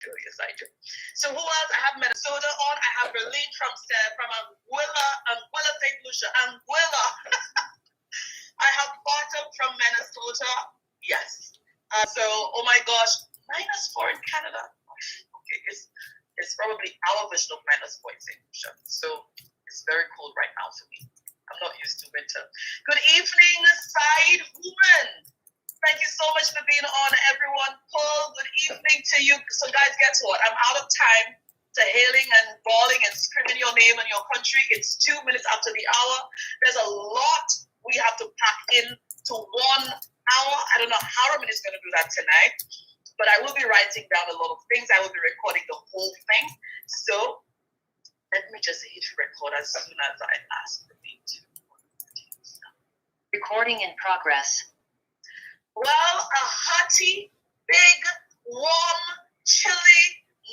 Yes, I do. So who else? I have Minnesota on. I have Berlin from Anguilla, St. Lucia, Anguilla. I have Bottom from Minnesota. Yes. So, oh my gosh, -4 in Canada. Okay, it's probably our version of -4 in St. Lucia. So it's very cold right now for me. I'm not used to winter. Good evening, Side Woman. Thank you so much for being on, everyone. Paul, good evening to you. So, guys, guess what? I'm out of time to hailing and bawling and screaming your name and your country. It's 2 minutes after the hour. There's a lot we have to pack in to 1 hour. I don't know how Ramin is going to do that tonight, but I will be writing down a lot of things. I will be recording the whole thing. So, let me just hit record as soon as I ask the beat to. Recording in progress. Well, a hearty, big, warm, chilly,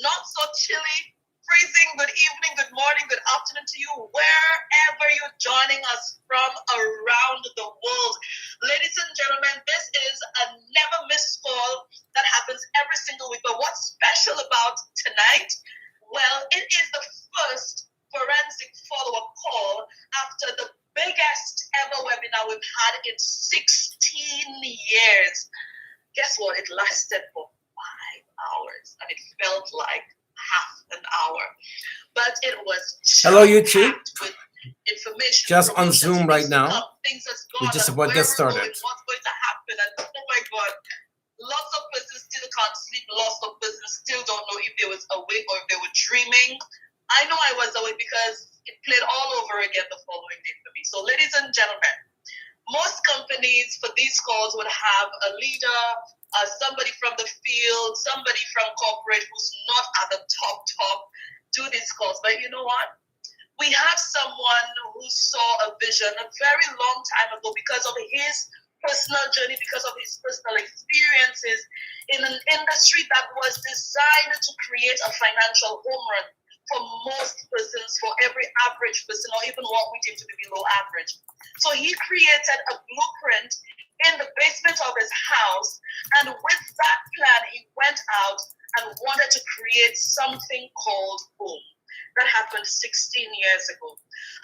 not so chilly, freezing good evening, good morning, good afternoon to you, wherever you're joining us from around the world. Ladies and gentlemen, this is a never missed call that happens every single week. But what's special about tonight? Well, it is the first forensic follow-up call after the biggest ever webinar we've had in 16 years. Guess what? It lasted for 5 hours and it felt like half an hour. But it was hello YouTube with information just on Zoom right now. Things that's We gone just and about where get we're started. going, what's going to happen, and oh my god, lots of persons still can't sleep, lots of persons still don't know if they was awake or if they were dreaming. I know I was awake because it played all over again the following day for me. So, ladies and gentlemen, most companies for these calls would have a leader, somebody from the field, somebody from corporate who's not at the top do these calls. But you know what? We have someone who saw a vision a very long time ago because of his personal journey, because of his personal experiences in an industry that was designed to create a financial home run for most persons, for every average person, or even what we deem to be below average. So he created a blueprint in the basement of his house, and with that plan, he went out and wanted to create something called home. That happened 16 years ago.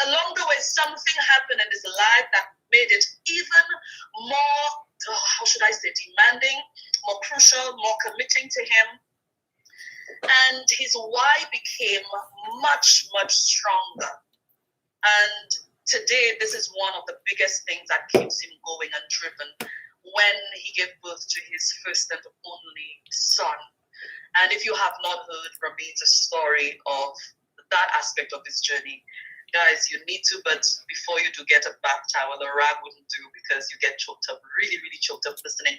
Along the way, something happened in his life that made it even more, how should I say, demanding, more crucial, more committing to him. And his why became much, much stronger. And today, this is one of the biggest things that keeps him going and driven when he gave birth to his first and only son. And if you have not heard Ramin's story of that aspect of his journey, guys, you need to, but before you do, get a bath towel. A rag wouldn't do because you get choked up, really, really choked up listening.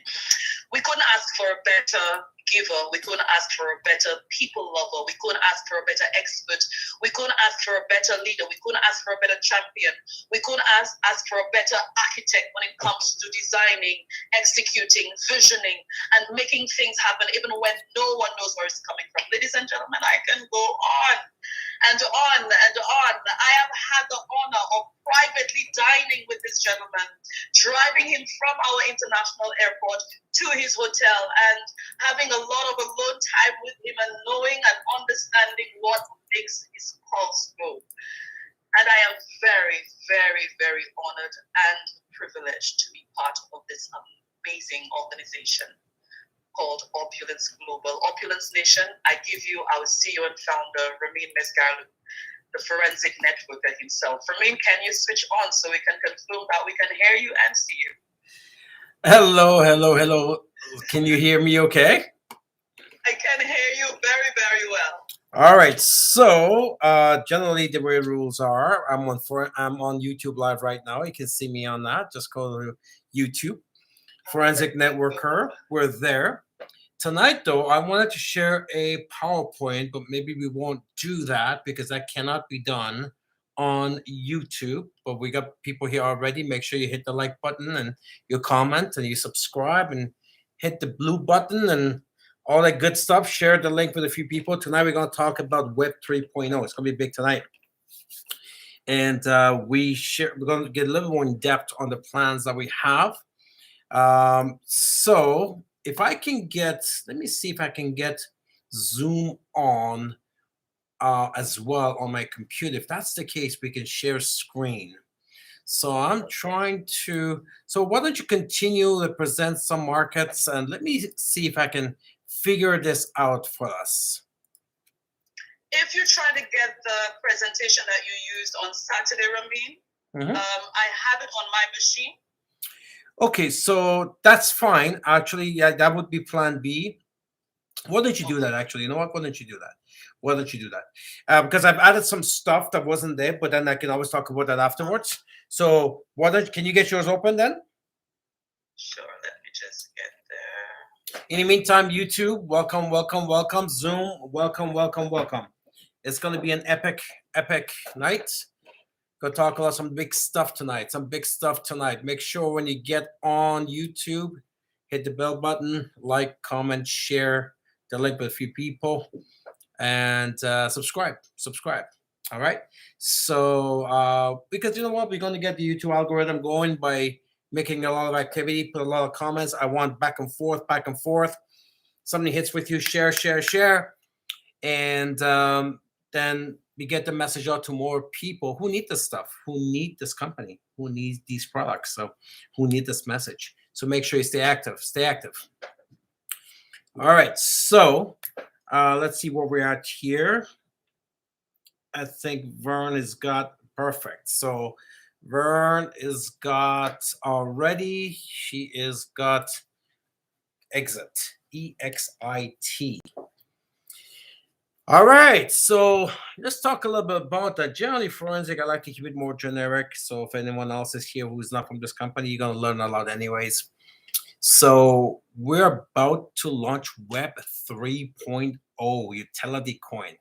We couldn't ask for a better giver. We couldn't ask for a better people lover. We couldn't ask for a better expert. We couldn't ask for a better leader. We couldn't ask for a better champion. We couldn't ask for a better architect when it comes to designing, executing, visioning, and making things happen, even when no one knows where it's coming from. Ladies and gentlemen, I can go on and on and on. I have had the honor of privately dining with this gentleman, driving him from our international airport to his hotel and having a lot of alone time with him and knowing and understanding what makes his pulse go. And I am very, very, very honored and privileged to be part of this amazing organization called Opulence Global. Opulence Nation, I give you our CEO and founder, Ramin Mesgarlu, the forensic networker himself. Ramin, can you switch on so we can confirm that we can hear you and see you? Hello, hello, hello. Can you hear me okay? I can hear you very, very well. All right. So generally the way rules are, I'm on YouTube Live right now. You can see me on that. Just go to YouTube, Forensic Networker. We're there. Tonight, though, I wanted to share a PowerPoint, but maybe we won't do that because that cannot be done on YouTube. But we got people here already. Make sure you hit the like button and you comment and you subscribe and hit the blue button and all that good stuff. Share the link with a few people. Tonight, we're going to talk about Web 3.0. It's going to be big tonight. And we're going to get a little more in depth on the plans that we have. So if I can get, let me see if I can get Zoom on as well on my computer. If that's the case, we can share screen. So I'm trying to. So why don't you continue to present some markets and let me see if I can figure this out for us. If you try to get the presentation that you used on Saturday, Ramin, I have it on my machine. Okay, so that's fine. Actually, yeah, that would be plan B. Why don't you do that? Actually, you know what? Why don't you do that? Why don't you do that? Because I've added some stuff that wasn't there, but then I can always talk about that afterwards. So why don't can you get yours open then? Sure. Let me just get there. In the meantime, YouTube, welcome, welcome, welcome. Zoom, welcome, welcome, welcome. It's going to be an epic, epic night. Go talk about some big stuff tonight. Some big stuff tonight. Make sure when you get on YouTube, hit the bell button, like, comment, share the link with a few people, and subscribe. Subscribe. All right. So because you know what, we're going to get the YouTube algorithm going by making a lot of activity, put a lot of comments. I want back and forth, back and forth. Something hits with you, share, share, share, and then we get the message out to more people who need this stuff, who need this company, who needs these products, so who need this message. So make sure you stay active. Stay active. All right. So let's see where we're at here. I think Vern has got perfect. So Vern is got already. She is got exit. EXIT. All right, so let's talk a little bit about that. Generally, forensic, I like to keep it more generic. So if anyone else is here who's not from this company, you're gonna learn a lot anyways. So we're about to launch Web 3.0 utility coin.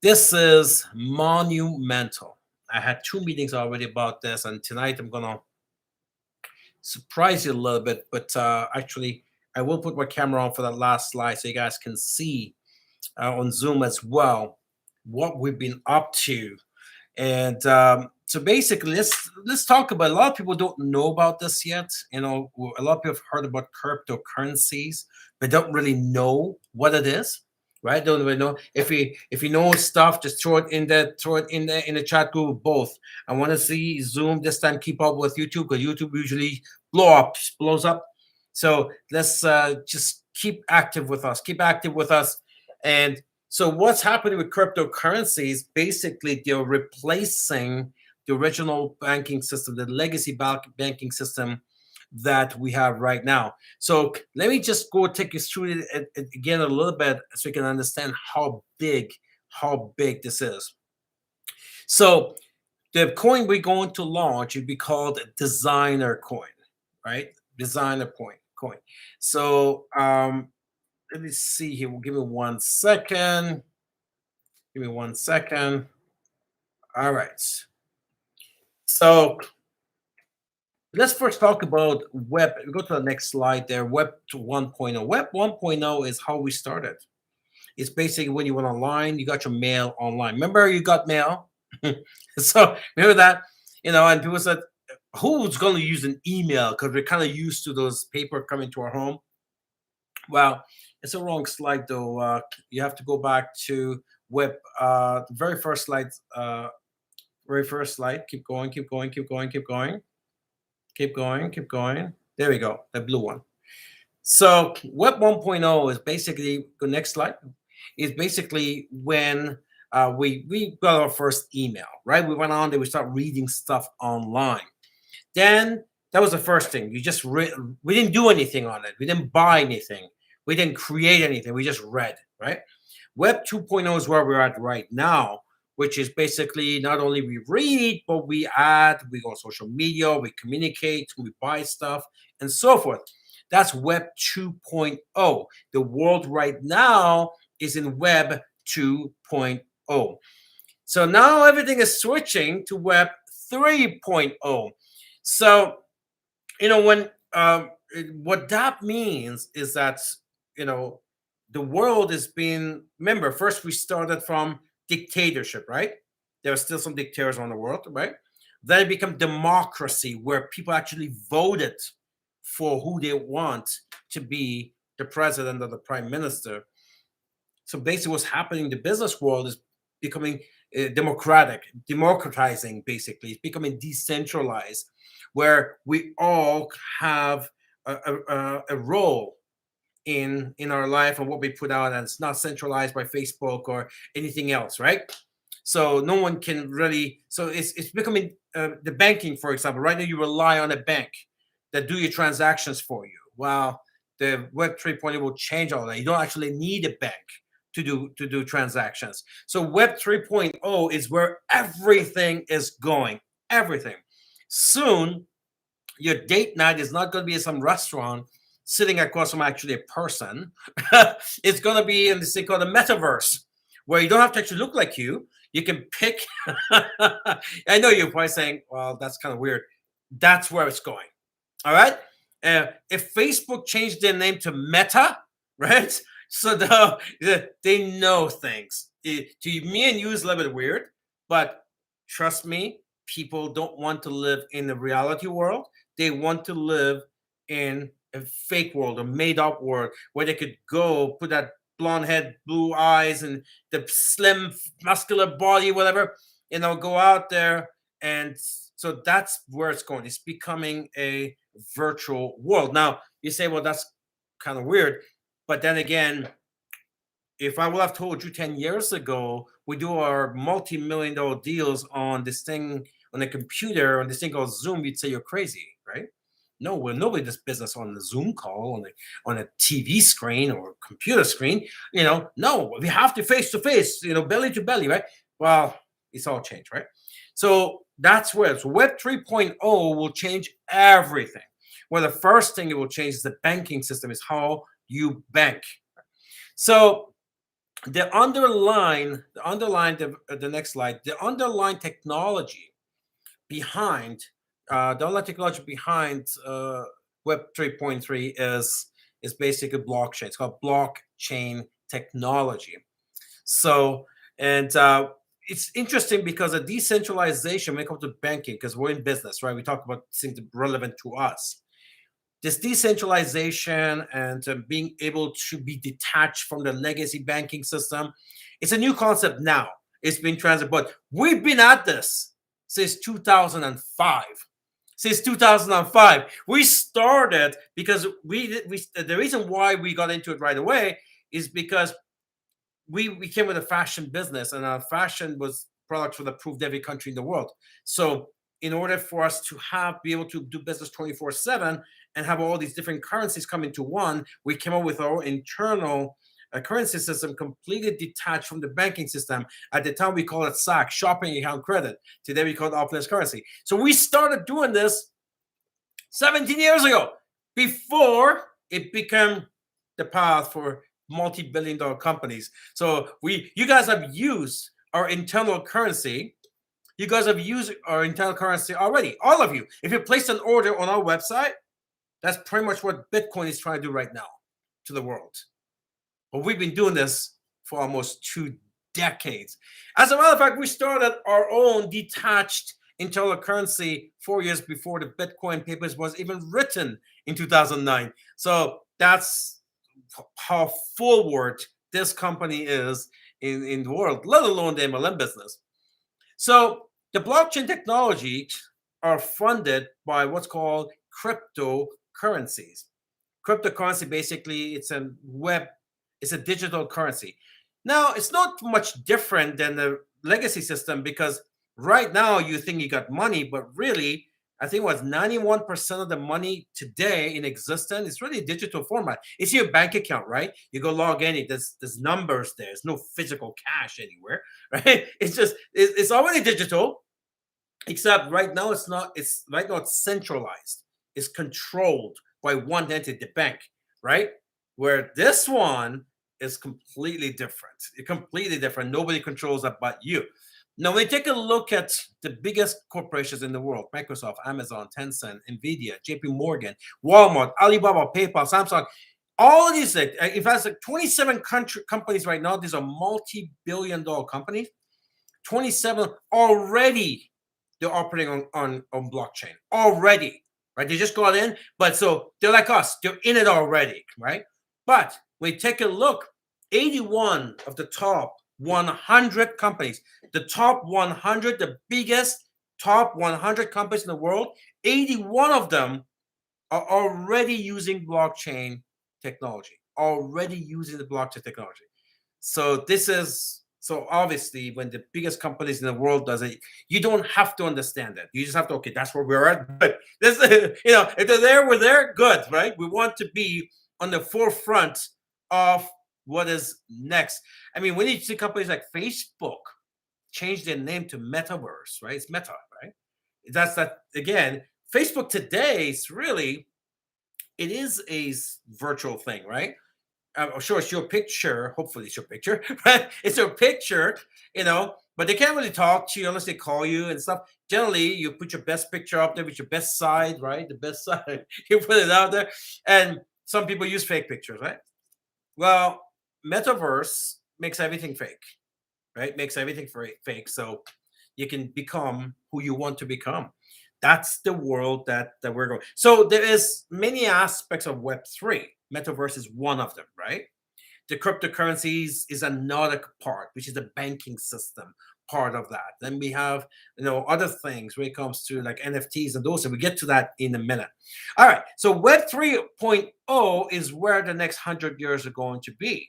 This is monumental. I had 2 meetings already about this, and tonight I'm gonna surprise you a little bit. But actually, I will put my camera on for that last slide so you guys can see on Zoom as well what we've been up to. And so basically, let's talk about. A lot of people don't know about this yet. You know, a lot of people have heard about cryptocurrencies, but don't really know what it is. Right? Don't really know. If you know stuff, just throw it in the chat group. Both. I want to see Zoom this time keep up with YouTube because YouTube usually blows up. So let's just keep active with us. Keep active with us. And so what's happening with cryptocurrencies? Basically, they're replacing the original banking system, the legacy banking system that we have right now. So let me just go take you through it again a little bit so you can understand how big this is. So the coin we're going to launch would be called Designer Coin, right? Designer coin. So let me see here. Give me 1 second. Give me 1 second. All right. So let's first talk about web. We go to the next slide there. Web 1.0. Web 1.0 is how we started. It's basically when you went online, you got your mail online. Remember, you got mail. So remember that, and people said, "Who's going to use an email?" Because we're kind of used to those paper coming to our home. Well, it's a wrong slide though. You have to go back to web. The very first slide. Very first slide. Keep going. Keep going. Keep going. Keep going. Keep going. Keep going. There we go. The blue one. So Web 1.0 is basically the next slide. Is basically when we got our first email, right? We went on there. We start reading stuff online. Then that was the first thing. You just we didn't do anything on it. We didn't buy anything. We didn't create anything. We just read, right? Web 2.0 is where we're at right now, which is basically not only we read, but we add, we go on social media, we communicate, we buy stuff, and so forth. That's Web 2.0. The world right now is in Web 2.0. So now everything is switching to Web 3.0. So, when what that means is that, the world is being, remember, first we started from dictatorship, right? There are still some dictators on the world, right? Then it became democracy, where people actually voted for who they want to be the president or the prime minister. So basically, what's happening in the business world is becoming democratizing. Basically, it's becoming decentralized, where we all have a role in our life and what we put out, and it's not centralized by Facebook or anything else, right? So no one can really. So it's becoming the banking, for example. Right now, you rely on a bank that do your transactions for you. Well, the Web 3.0 will change all that. You don't actually need a bank to do transactions. So Web 3.0 is where everything is going. Everything. Soon, your date night is not going to be in some restaurant sitting across from actually a person. It's going to be in this thing called the metaverse, where you don't have to actually look like you. You can pick. I know you're probably saying, well, that's kind of weird. That's where it's going. All right. If Facebook changed their name to Meta, right? So they know things. To me and you is a little bit weird, but trust me, people don't want to live in the reality world. They want to live in a fake world, a made up world where they could go put that blonde head, blue eyes, and the slim, muscular body, whatever, go out there. And so that's where it's going. It's becoming a virtual world. Now, you say, well, that's kind of weird. But then again, if I would have told you 10 years ago, we do our multi-million-dollar deals on this thing, on a computer, on this thing called Zoom, you'd say you're crazy, right? No, we're nobody does business on the Zoom call, on a TV screen or computer screen. No, we have to face, belly to belly, right? Well, it's all changed, right? So that's where so Web 3.0 will change everything. Well, the first thing it will change is the banking system, is how you bank. So the next slide, the underlying technology behind Web 3.3 is basically blockchain. It's called blockchain technology. So, and it's interesting because a decentralization when it comes to banking, because we're in business, right? We talk about things relevant to us. This decentralization and being able to be detached from the legacy banking system, it's a new concept now. It's been transited, but we've been at this since 2005. Since 2005, we started because the reason why we got into it right away is because we came with a fashion business, and our fashion was products were approved every country in the world. So in order for us to be able to do business 24/7 and have all these different currencies come into one, we came up with our internal currency system completely detached from the banking system. At the time, we called it SAC, shopping account credit. Today, we call it Opulence currency. So we started doing this 17 years ago, before it became the path for multi-billion-dollar companies. So you guys have used our internal currency. You guys have used our internal currency already, all of you. If you place an order on our website, that's pretty much what Bitcoin is trying to do right now to the world. But we've been doing this for almost 2 decades. As a matter of fact, we started our own detached internal currency 4 years before the Bitcoin papers was even written in 2009. So that's how forward this company is in the world, let alone the MLM business. So the blockchain technologies are funded by what's called cryptocurrencies. Cryptocurrency, basically, it's a digital currency. Now, it's not much different than the legacy system, because right now you think you got money, but really, I think what's 91% of the money today in existence is really a digital format. It's your bank account, right? You go log in, there's numbers there. There's no physical cash anywhere, right? It's already digital, except right now it's not. It's right now it's centralized. It's controlled by one entity, the bank, right? Where this one is completely different. It's completely different. Nobody controls that but you. Now, when you take a look at the biggest corporations in the world, Microsoft, Amazon, Tencent, Nvidia, JP Morgan, Walmart, Alibaba, PayPal, Samsung, all of these, in fact, like 27 companies right now, these are multi-billion-dollar companies. 27 already, they're operating on blockchain already, right? They just got in, but so they're like us, they're in it already, right? But when you take a look, 81 of the top 100 companies, the top 100, the biggest top 100 companies in the world, 81 of them are already using blockchain technology, already using the blockchain technology. So this is, so obviously when the biggest companies in the world does it, you don't have to understand it. You just have to, okay, that's where we're at. But this, if they're there, we're there, good, right? We want to be on the forefront of what is next. I mean, when you see companies like Facebook change their name to Metaverse, right? It's Meta, right? That's that again. Facebook today is really, it is a virtual thing, right? I'm sure it's your picture. Hopefully, it's your picture, right? It's your picture, but they can't really talk to you unless they call you and stuff. Generally, you put your best picture up there with your best side, right? The best side, you put it out there. And some people use fake pictures, right? Well, Metaverse makes everything fake, right? Makes everything fake. So you can become who you want to become. That's the world that we're going. So there is many aspects of Web3. Metaverse is one of them, right? The cryptocurrencies is another part, which is the banking system part of that. Then we have, other things when it comes to like NFTs and those, and we get to that in a minute. All right, so Web 3.0 is where the next 100 years are going to be.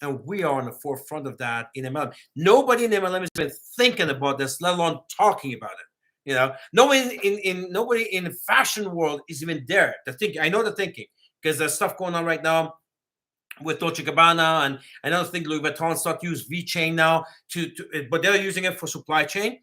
And we are on the forefront of that in MLM. Nobody in MLM has been thinking about this, let alone talking about it. Nobody in the fashion world is even there. The thinking, I know the thinking, because there's stuff going on right now with Dolce Gabbana, and I don't think Louis Vuitton start to use VeChain now but they're using it for supply chain.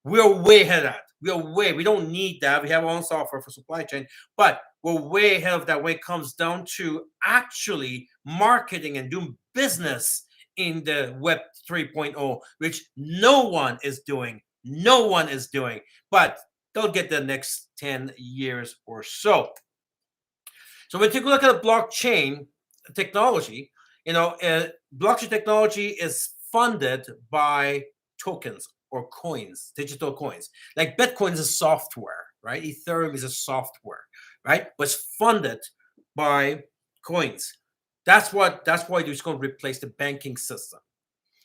We're way ahead of that. We don't need that. We have our own software for supply chain, but we're way ahead of that when it comes down to actually marketing and doing business in the Web 3.0, which no one is doing. No one is doing, but they'll get the next 10 years or so. So when you take a look at blockchain technology, blockchain technology is funded by tokens or coins, digital coins. Like Bitcoin is a software, right? Ethereum is a software, right? But it's funded by coins. That's why it's going to replace the banking system.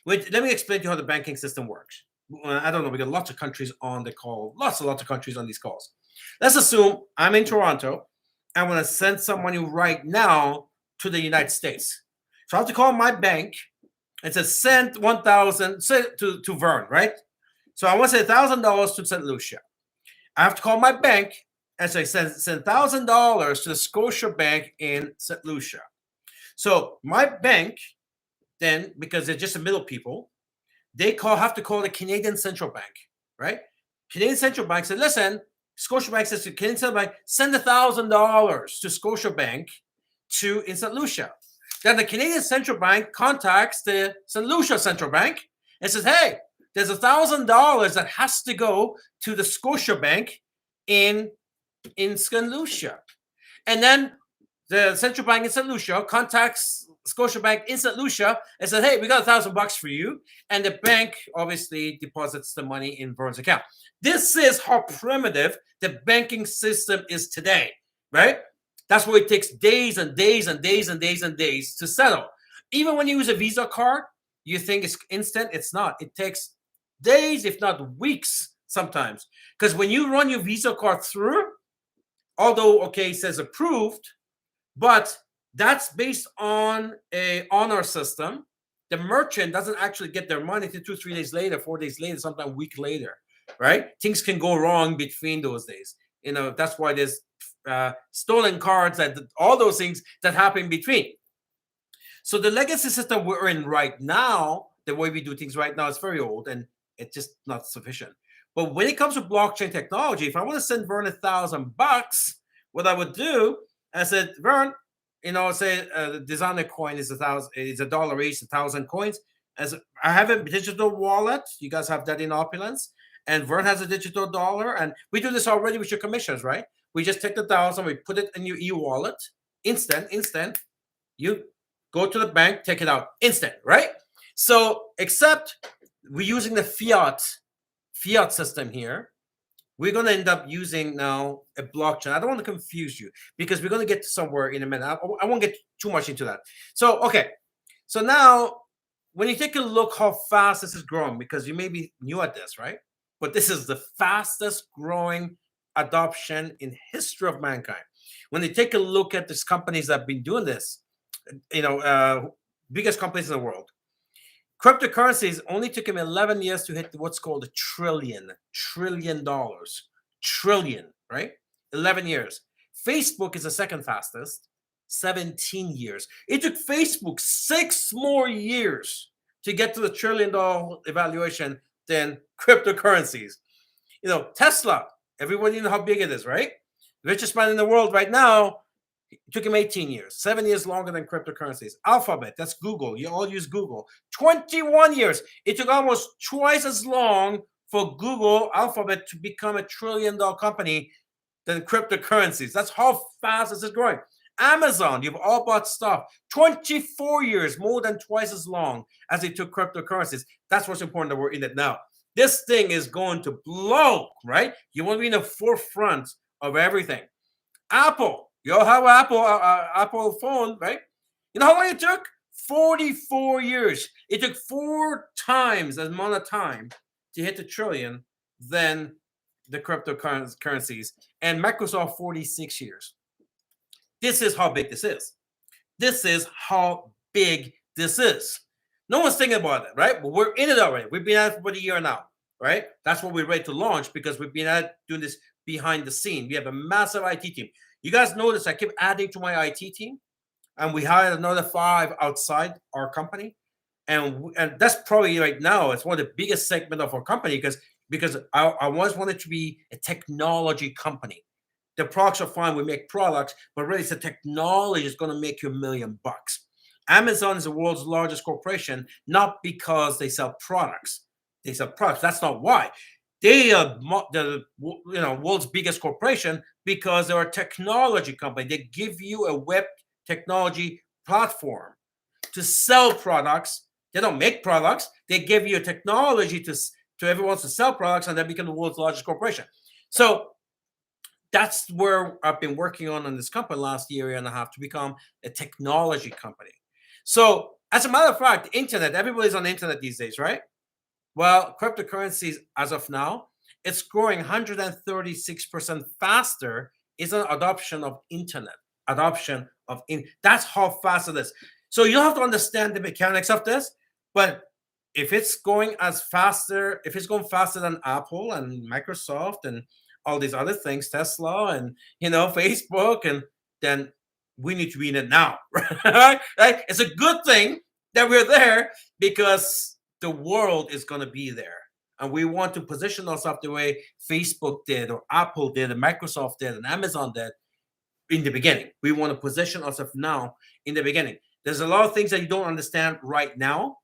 Wait, let me explain to you how the banking system works. I don't know. We got lots of countries on the call, lots of countries on these calls. Let's assume I'm in Toronto. I'm going to send some money right now to the United States. So I have to call my bank and say, send 1,000 to Vern, right? So I want to send $1,000 to St. Lucia. I have to call my bank and say, send $1,000 to the Scotia Bank in St. Lucia. So my bank, then, because they're just the middle people, they have to call the Canadian Central Bank, right? Canadian Central Bank said, listen, Scotiabank says to Canadian Central Bank, send $1,000 to Scotiabank in St. Lucia. Then the Canadian Central Bank contacts the St. Lucia Central Bank and says, hey, there's $1,000 that has to go to the Scotiabank in St. Lucia. And then the Central Bank in St. Lucia contacts Scotiabank in St. Lucia and says, hey, we got $1,000 for you. And the bank obviously deposits the money in Vern's account. This is how primitive the banking system is today, right? That's why it takes days and days and days and days and days to settle. Even when you use a Visa card, you think it's instant. It's not. It takes days, if not weeks sometimes. Because when you run your Visa card through, although, okay, it says approved, but that's based on a honor system. The merchant doesn't actually get their money until 2-3 days later, 4 days later, sometimes a week later, right? Things can go wrong between those days. That's why there's stolen cards and all those things that happen between. So the legacy system we're in right now, the way we do things right now, is very old and it's just not sufficient. But when it comes to blockchain technology, if I want to send Vern $1,000, what I would do, I said, Vern, say the designer coin is $1 each, 1,000 coins. As I have a digital wallet, you guys have that in Opulence, and Vern has a digital dollar, and we do this already with your commissions, right? We just take the 1,000, we put it in your e-wallet, instant. You go to the bank, take it out, instant, right? So, except we're using the fiat system here. We're going to end up using now a blockchain. I don't want to confuse you because we're going to get to somewhere in a minute. I won't get too much into that. So, okay. So now, when you take a look how fast this is growing, because you may be new at this, right? But this is the fastest growing adoption in history of mankind. When you take a look at these companies that have been doing this, you know, biggest companies in the world, cryptocurrencies only took him 11 years to hit what's called a trillion dollars. Trillion, right? 11 years. Facebook is the second fastest, 17 years. It took Facebook 6 more years to get to the $1 trillion evaluation than cryptocurrencies. You know, Tesla, everybody know how big it is, right? The richest man in the world right now, it took him 18 years, 7 years longer than cryptocurrencies. Alphabet, that's Google. You all use Google. 21 years. It took almost twice as long for Google, Alphabet, to become a $1 trillion company than cryptocurrencies. That's how fast this is growing. Amazon, you've all bought stuff. 24 years, more than twice as long as it took cryptocurrencies. That's what's important that we're in it now. This thing is going to blow, right? You want to be in the forefront of everything. Apple, you all have Apple phone, right? You know how long it took? 44 years. It took 4 times the amount of time to hit the trillion than the cryptocurrencies, and Microsoft 46 years. This is how big this is. This is how big this is. No one's thinking about it, right? But we're in it already. We've been at it for about a year now, right? That's what we're ready to launch because we've been at doing this behind the scene. We have a massive IT team. You guys notice I keep adding to my IT team, and we hired another 5 outside our company. And that's probably right now, it's one of the biggest segment of our company because I always wanted to be a technology company. The products are fine. We make products, but really, it's the technology that's going to make you $1,000,000. Amazon is the world's largest corporation, not because they sell products. They sell products. That's not why. They are the world's biggest corporation because they're a technology company. They give you a web technology platform to sell products. They don't make products. They give you a technology to everyone to sell products, and they become the world's largest corporation. So that's where I've been working on this company last year and a half to become a technology company. So as a matter of fact, the internet, everybody's on the internet these days, right? Well, cryptocurrencies, as of now, it's growing 136% faster. Is an adoption of internet, that's how fast it is. So you have to understand the mechanics of this. But if it's going if it's going faster than Apple and Microsoft and all these other things, Tesla and Facebook, and then we need to be in it now, right? It's a good thing that we're there because the world is going to be there, and we want to position ourselves the way Facebook did, or Apple did, and Microsoft did, and Amazon did in the beginning. We want to position ourselves now in the beginning. There's a lot of things that you don't understand right now,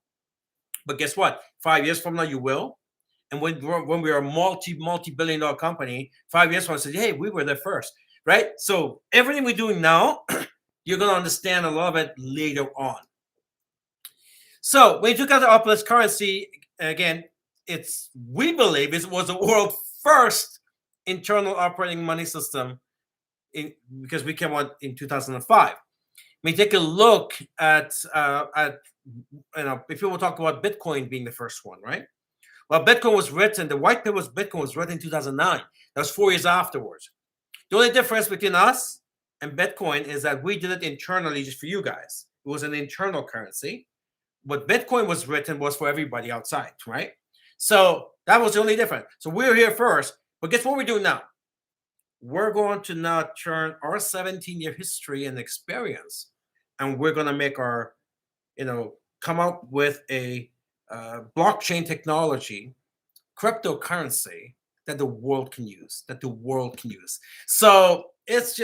but guess what? 5 years from now, you will. And when we are a multi-billion-dollar company, 5 years from now, say, hey, we were there first, right? So everything we're doing now, you're going to understand a lot of it later on. So when you took out the Opulence currency, again, we believe it was the world's first internal operating money system because we came out in 2005. When you take a look at if people talk about Bitcoin being the first one, right? Well, Bitcoin was written, the white paper was Bitcoin was written in 2009. That was 4 years afterwards. The only difference between us and Bitcoin is that we did it internally just for you guys. It was an internal currency. What Bitcoin was written was for everybody outside, right? So that was the only difference. So we're here first. But guess what we're doing now? We're going to now turn our 17-year history and experience, and we're going to make our, come up with a blockchain technology, cryptocurrency that the world can use, So it's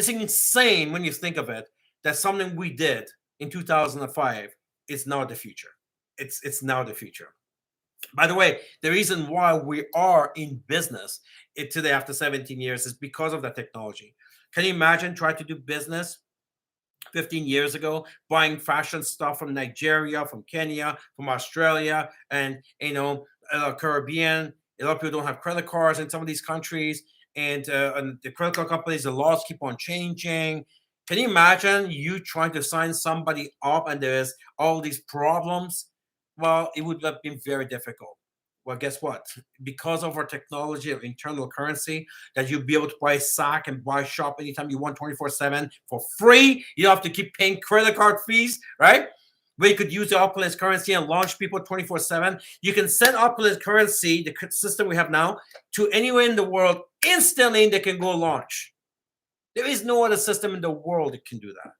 insane when you think of it, that something we did in 2005 is now the future. It's now the future. By the way, the reason why we are in business today after 17 years is because of that technology. Can you imagine trying to do business 15 years ago, buying fashion stuff from Nigeria, from Kenya, from Australia, and Caribbean? A lot of people don't have credit cards in some of these countries, and the credit card companies, the laws keep on changing. Can you imagine you trying to sign somebody up and there's all these problems? Well, it would have been very difficult. Well, guess what? Because of our technology of internal currency, that you'll be able to buy sack and buy shop anytime you want 24/7 for free. You don't have to keep paying credit card fees, right? Where you could use the Opulence currency and launch people 24/7. You can send Opulence currency, the system we have now, to anywhere in the world instantly. They can go launch. There is no other system in the world that can do that.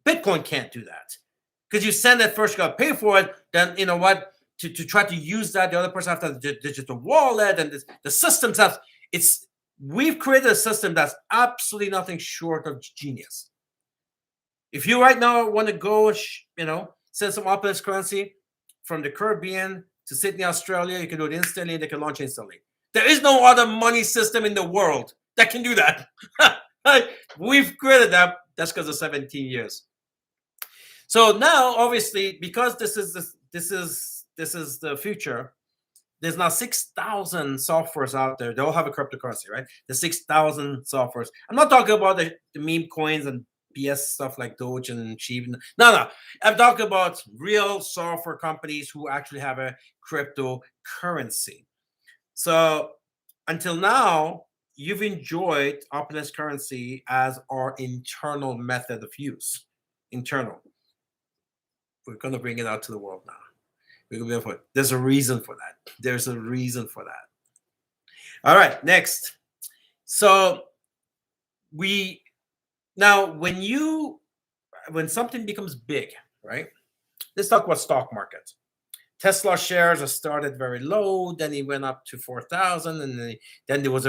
Bitcoin can't do that because you send it first, you got to pay for it. Then you know what? To try to use that, the other person has to have the digital wallet and the systems have. It's we've created a system that's absolutely nothing short of genius. If you right now want to go, send some Opulence currency from the Caribbean to Sydney, Australia, you can do it instantly. They can launch instantly. There is no other money system in the world that can do that. We've created that. That's because of 17 years. So now, obviously, because this is the future. There's now 6,000 softwares out there. They all have a cryptocurrency, right? There's 6,000 softwares. I'm not talking about the meme coins and BS stuff like Doge and Sheep. No. I'm talking about real software companies who actually have a cryptocurrency. So until now, you've enjoyed Opulence currency as our internal method of use. Internal. We're going to bring it out to the world now. There's a reason for that. There's a reason for that. All right, next. So when something becomes big, right? Let's talk about stock market. Tesla shares are started very low, then it went up to 4,000, and then there was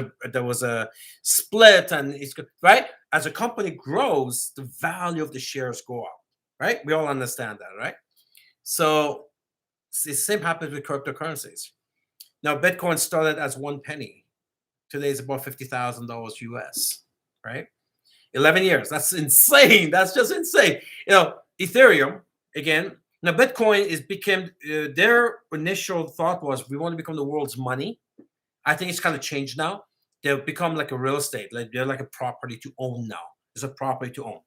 a split, and it's right. As a company grows, the value of the shares go up, right? We all understand that, right? So the same happens with cryptocurrencies. Now, Bitcoin started as 1 penny. Today is about $50,000 US, right? 11 years. That's insane. That's just insane. Ethereum, again, now Bitcoin became their initial thought was we want to become the world's money. I think it's kind of changed now. They've become like a real estate. Like they're like a property to own now. It's a property to own.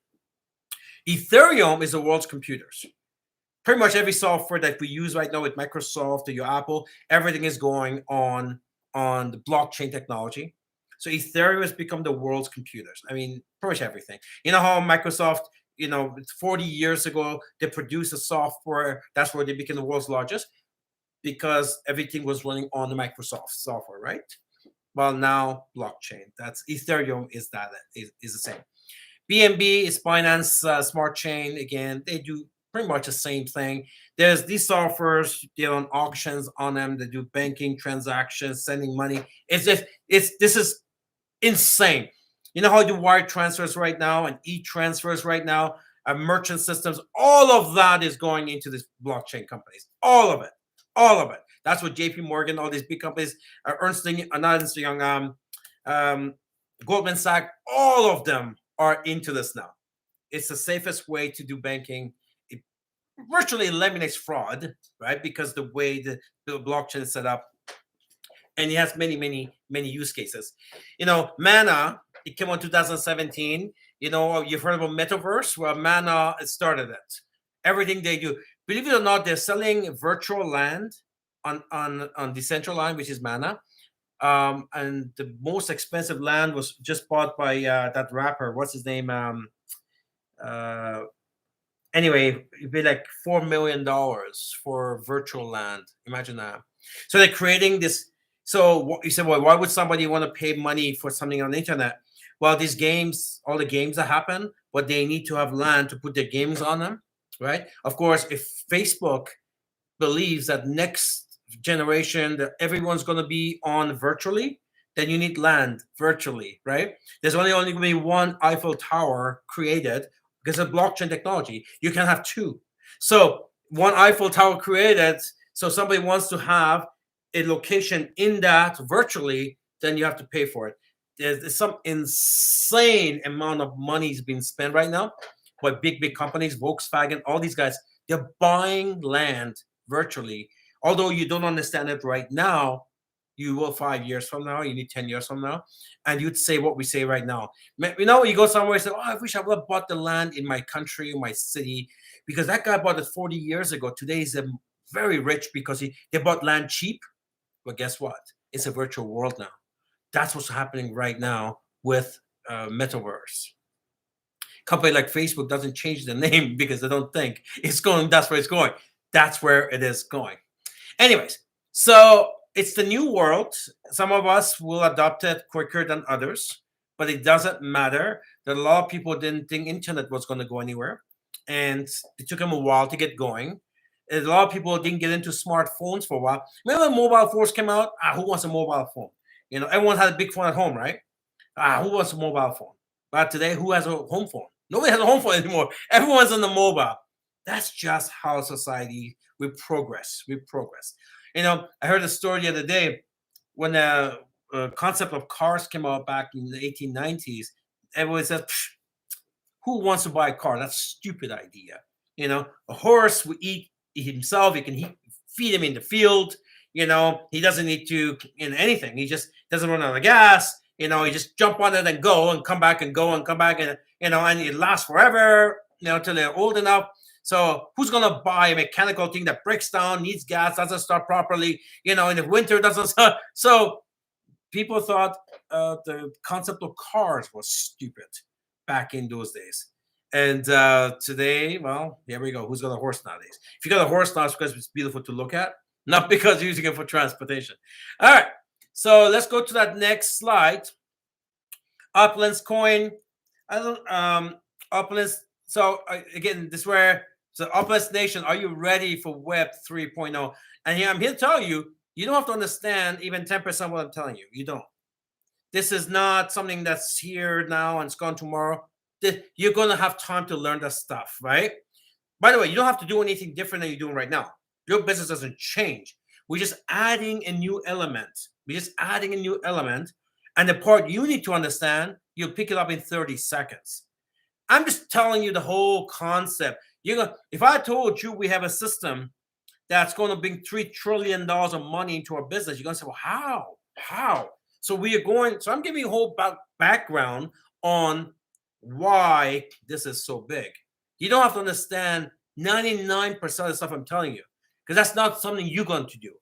Ethereum is the world's computers. Pretty much every software that we use right now with Microsoft or your Apple, everything is going on the blockchain technology. So Ethereum has become the world's computers. I mean, pretty much everything. You know how Microsoft, 40 years ago, they produced a software. That's where they became the world's largest because everything was running on the Microsoft software, right? Well, now blockchain. That's Ethereum is the same. BNB is Binance Smart Chain. Again, they do pretty much the same thing. There's these softwares, they're on auctions on them. They do banking transactions, sending money. This is insane. You know how you do wire transfers right now and e-transfers right now, merchant systems. All of that is going into these blockchain companies. All of it. That's what JP Morgan, all these big companies, Goldman Sachs, all of them are into this now. It's the safest way to do banking. It virtually eliminates fraud, right? Because the way the blockchain is set up, and it has many use cases. Mana, it came out 2017. You've heard about Metaverse. Well, Mana started it. Everything they do, believe it or not, they're selling virtual land on Decentralization, which is Mana. And the most expensive land was just bought by that rapper. What's his name? Anyway, it'd be like $4 million for virtual land. Imagine that. So they're creating this. So you said, well, why would somebody want to pay money for something on the internet? Well, these games, all the games that happen, but they need to have land to put their games on them, right? Of course, if Facebook believes that next generation that everyone's going to be on virtually, then you need land virtually, right? There's only going to be one Eiffel Tower created because of blockchain technology. You can have two. So one Eiffel Tower created, so somebody wants to have a location in that virtually, then you have to pay for it. There's some insane amount of money is being spent right now by big companies, Volkswagen, all these guys. They're buying land virtually. Although you don't understand it right now, you will 5 years from now, you need 10 years from now, and you'd say what we say right now. You know, you go somewhere and say, oh, I wish I would have bought the land in my country, in my city, because that guy bought it 40 years ago. Today he's very rich because they bought land cheap. But guess what? It's a virtual world now. That's what's happening right now with metaverse. Company like Facebook doesn't change the name because they don't think it's going. That's where it's going. That's where it is going. Anyways, so it's the new world. Some of us will adopt it quicker than others, but it doesn't matter. That a lot of people didn't think internet was going to go anywhere, and it took them a while to get going. And a lot of people didn't get into smartphones for a while. Remember when mobile phones came out? Who wants a mobile phone? You know, everyone had a big phone at home, right? Who wants a mobile phone? But today, who has a home phone? Nobody has a home phone anymore. Everyone's on the mobile. That's just how society we progress. We progress. You know, I heard a story the other day when the concept of cars came out back in the 1890s. Everyone said, "Who wants to buy a car? That's a stupid idea." You know, a horse would eat himself. You can feed him in the field. You know, he doesn't need to in anything. He just doesn't run out of gas. You know, you just jump on it and go and come back and go and come back and and it lasts forever. You know, till they're old enough. So who's gonna buy a mechanical thing that breaks down, needs gas, doesn't start properly? You know, in the winter doesn't start. So people thought the concept of cars was stupid back in those days. And today, well, here we go. Who's got a horse nowadays? If you got a horse now, it's because it's beautiful to look at, not because you're using it for transportation. All right. So let's go to that next slide. Opulence coin. I don't Opulence. So again, this is where so Opulence Nation, are you ready for Web 3.0? And here I'm here to tell you, you don't have to understand even 10% of what I'm telling you. You don't. This is not something that's here now and it's gone tomorrow. You're gonna have time to learn that stuff, right? By the way, you don't have to do anything different than you're doing right now. Your business doesn't change. We're just adding a new element. We're just adding a new element. And the part you need to understand, you'll pick it up in 30 seconds. I'm just telling you the whole concept. If I told you we have a system that's going to bring $3 trillion of money into our business, you're going to say, well, how? How? So I'm giving you a whole background on why this is so big. You don't have to understand 99% of the stuff I'm telling you, because that's not something you're going to do.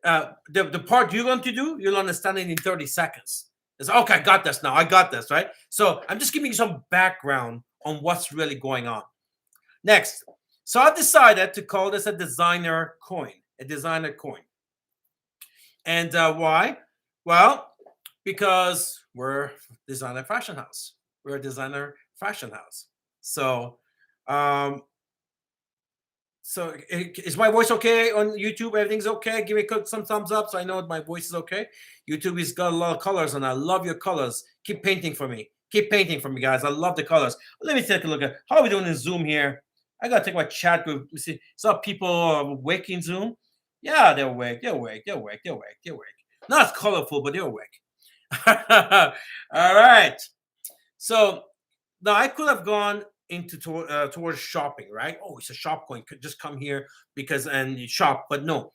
The part you're going to do, you'll understand it in 30 seconds. It's okay, I got this now. I got this, right? So I'm just giving you some background on what's really going on. Next. So I've decided to call this a designer coin. A designer coin. And why? Well, because we're a designer fashion house. We're a designer fashion house. So is my voice okay on YouTube? Everything's okay? Give me some thumbs up so I know my voice is okay. YouTube has got a lot of colors and I love your colors. Keep painting for me. Keep painting for me, guys. I love the colors. Let me take a look at how are we doing in Zoom here. I gotta take my chat group. You see, some people awake in Zoom. Yeah, they're awake. They're awake. They're awake. They're awake. They're awake. Not as colorful, but they're awake. All right. So now I could have gone towards shopping, right? Oh, it's a shop coin. Could just come here and you shop, but no.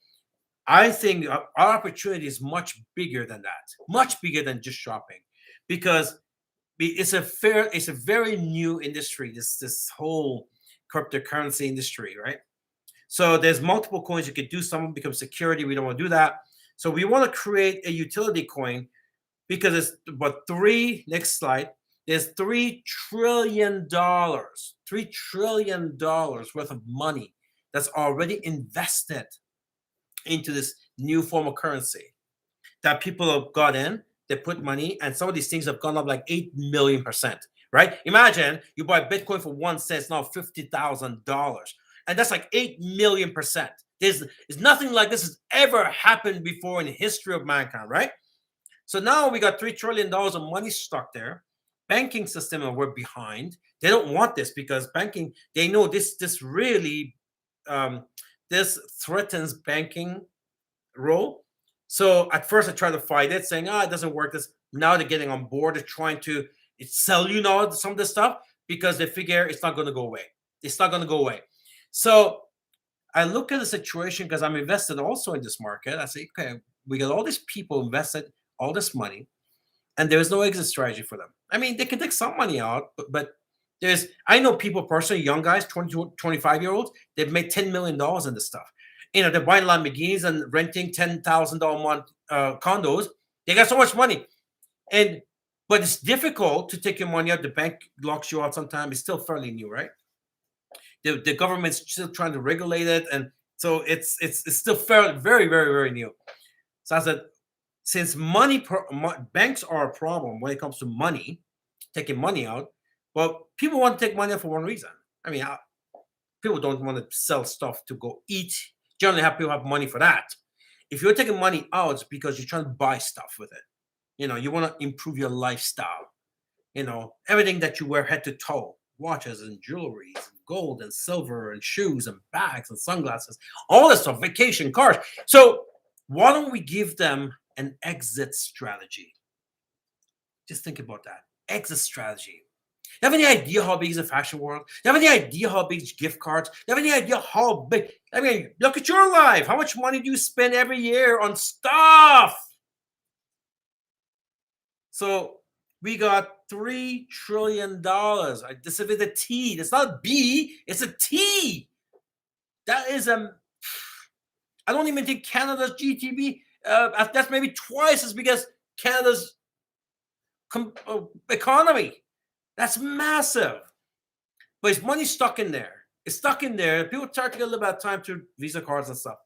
I think our opportunity is much bigger than that, much bigger than just shopping, because it's a very new industry. This whole cryptocurrency industry, right? So there's multiple coins you could do. Some become security. We don't want to do that. So we want to create a utility coin because it's but next slide. There's $3 trillion, $3 trillion worth of money that's already invested into this new form of currency that people have got in. They put money, and some of these things have gone up like 8 million%, right? Imagine you buy Bitcoin for 1 cent, it's now $50,000. And that's like 8 million%. There's nothing like this has ever happened before in the history of mankind, right? So now we got $3 trillion of money stuck there. Banking system, and we're behind. They don't want this because banking, they know this really, this threatens banking role. So at first I tried to fight it, saying, it doesn't work. Now they're getting on board. They're trying to sell you now some of this stuff because they figure it's not going to go away. It's not going to go away. So I look at the situation because I'm invested also in this market. I say, okay, we got all these people invested all this money, and there's no exit strategy for them. I mean, they can take some money out, but there's, I know people personally, young guys, 20 25-year-olds, they've made $10 million in this stuff. You know, they're buying Lamborghinis and renting $10,000 a month condos. They got so much money, and but it's difficult to take your money out. The bank locks you out sometimes. It's still fairly new, right? The government's still trying to regulate it, and so it's still fairly very new. So I said, since banks are a problem when it comes to money, taking money out, well, people want to take money out for one reason. I mean, people don't want to sell stuff to go eat. Generally, people have money for that. If you're taking money out, it's because you're trying to buy stuff with it. You know, you want to improve your lifestyle. You know, everything that you wear head to toe, watches and jewelry, gold and silver and shoes and bags and sunglasses, all this stuff, vacation, cars. So why don't we give them an exit strategy? Just think about that. Exit strategy. You have any idea how big is the fashion world? You have any idea how big is gift cards? You have any idea how big? I mean, look at your life. How much money do you spend every year on stuff? So we got $3 trillion. This is a T. It's not a B, it's a T. That is I don't even think Canada's GDP, that's maybe twice as big as Canada's economy. That's massive. But it's money stuck in there. It's stuck in there. People start to get a little bit of time through Visa cards and stuff.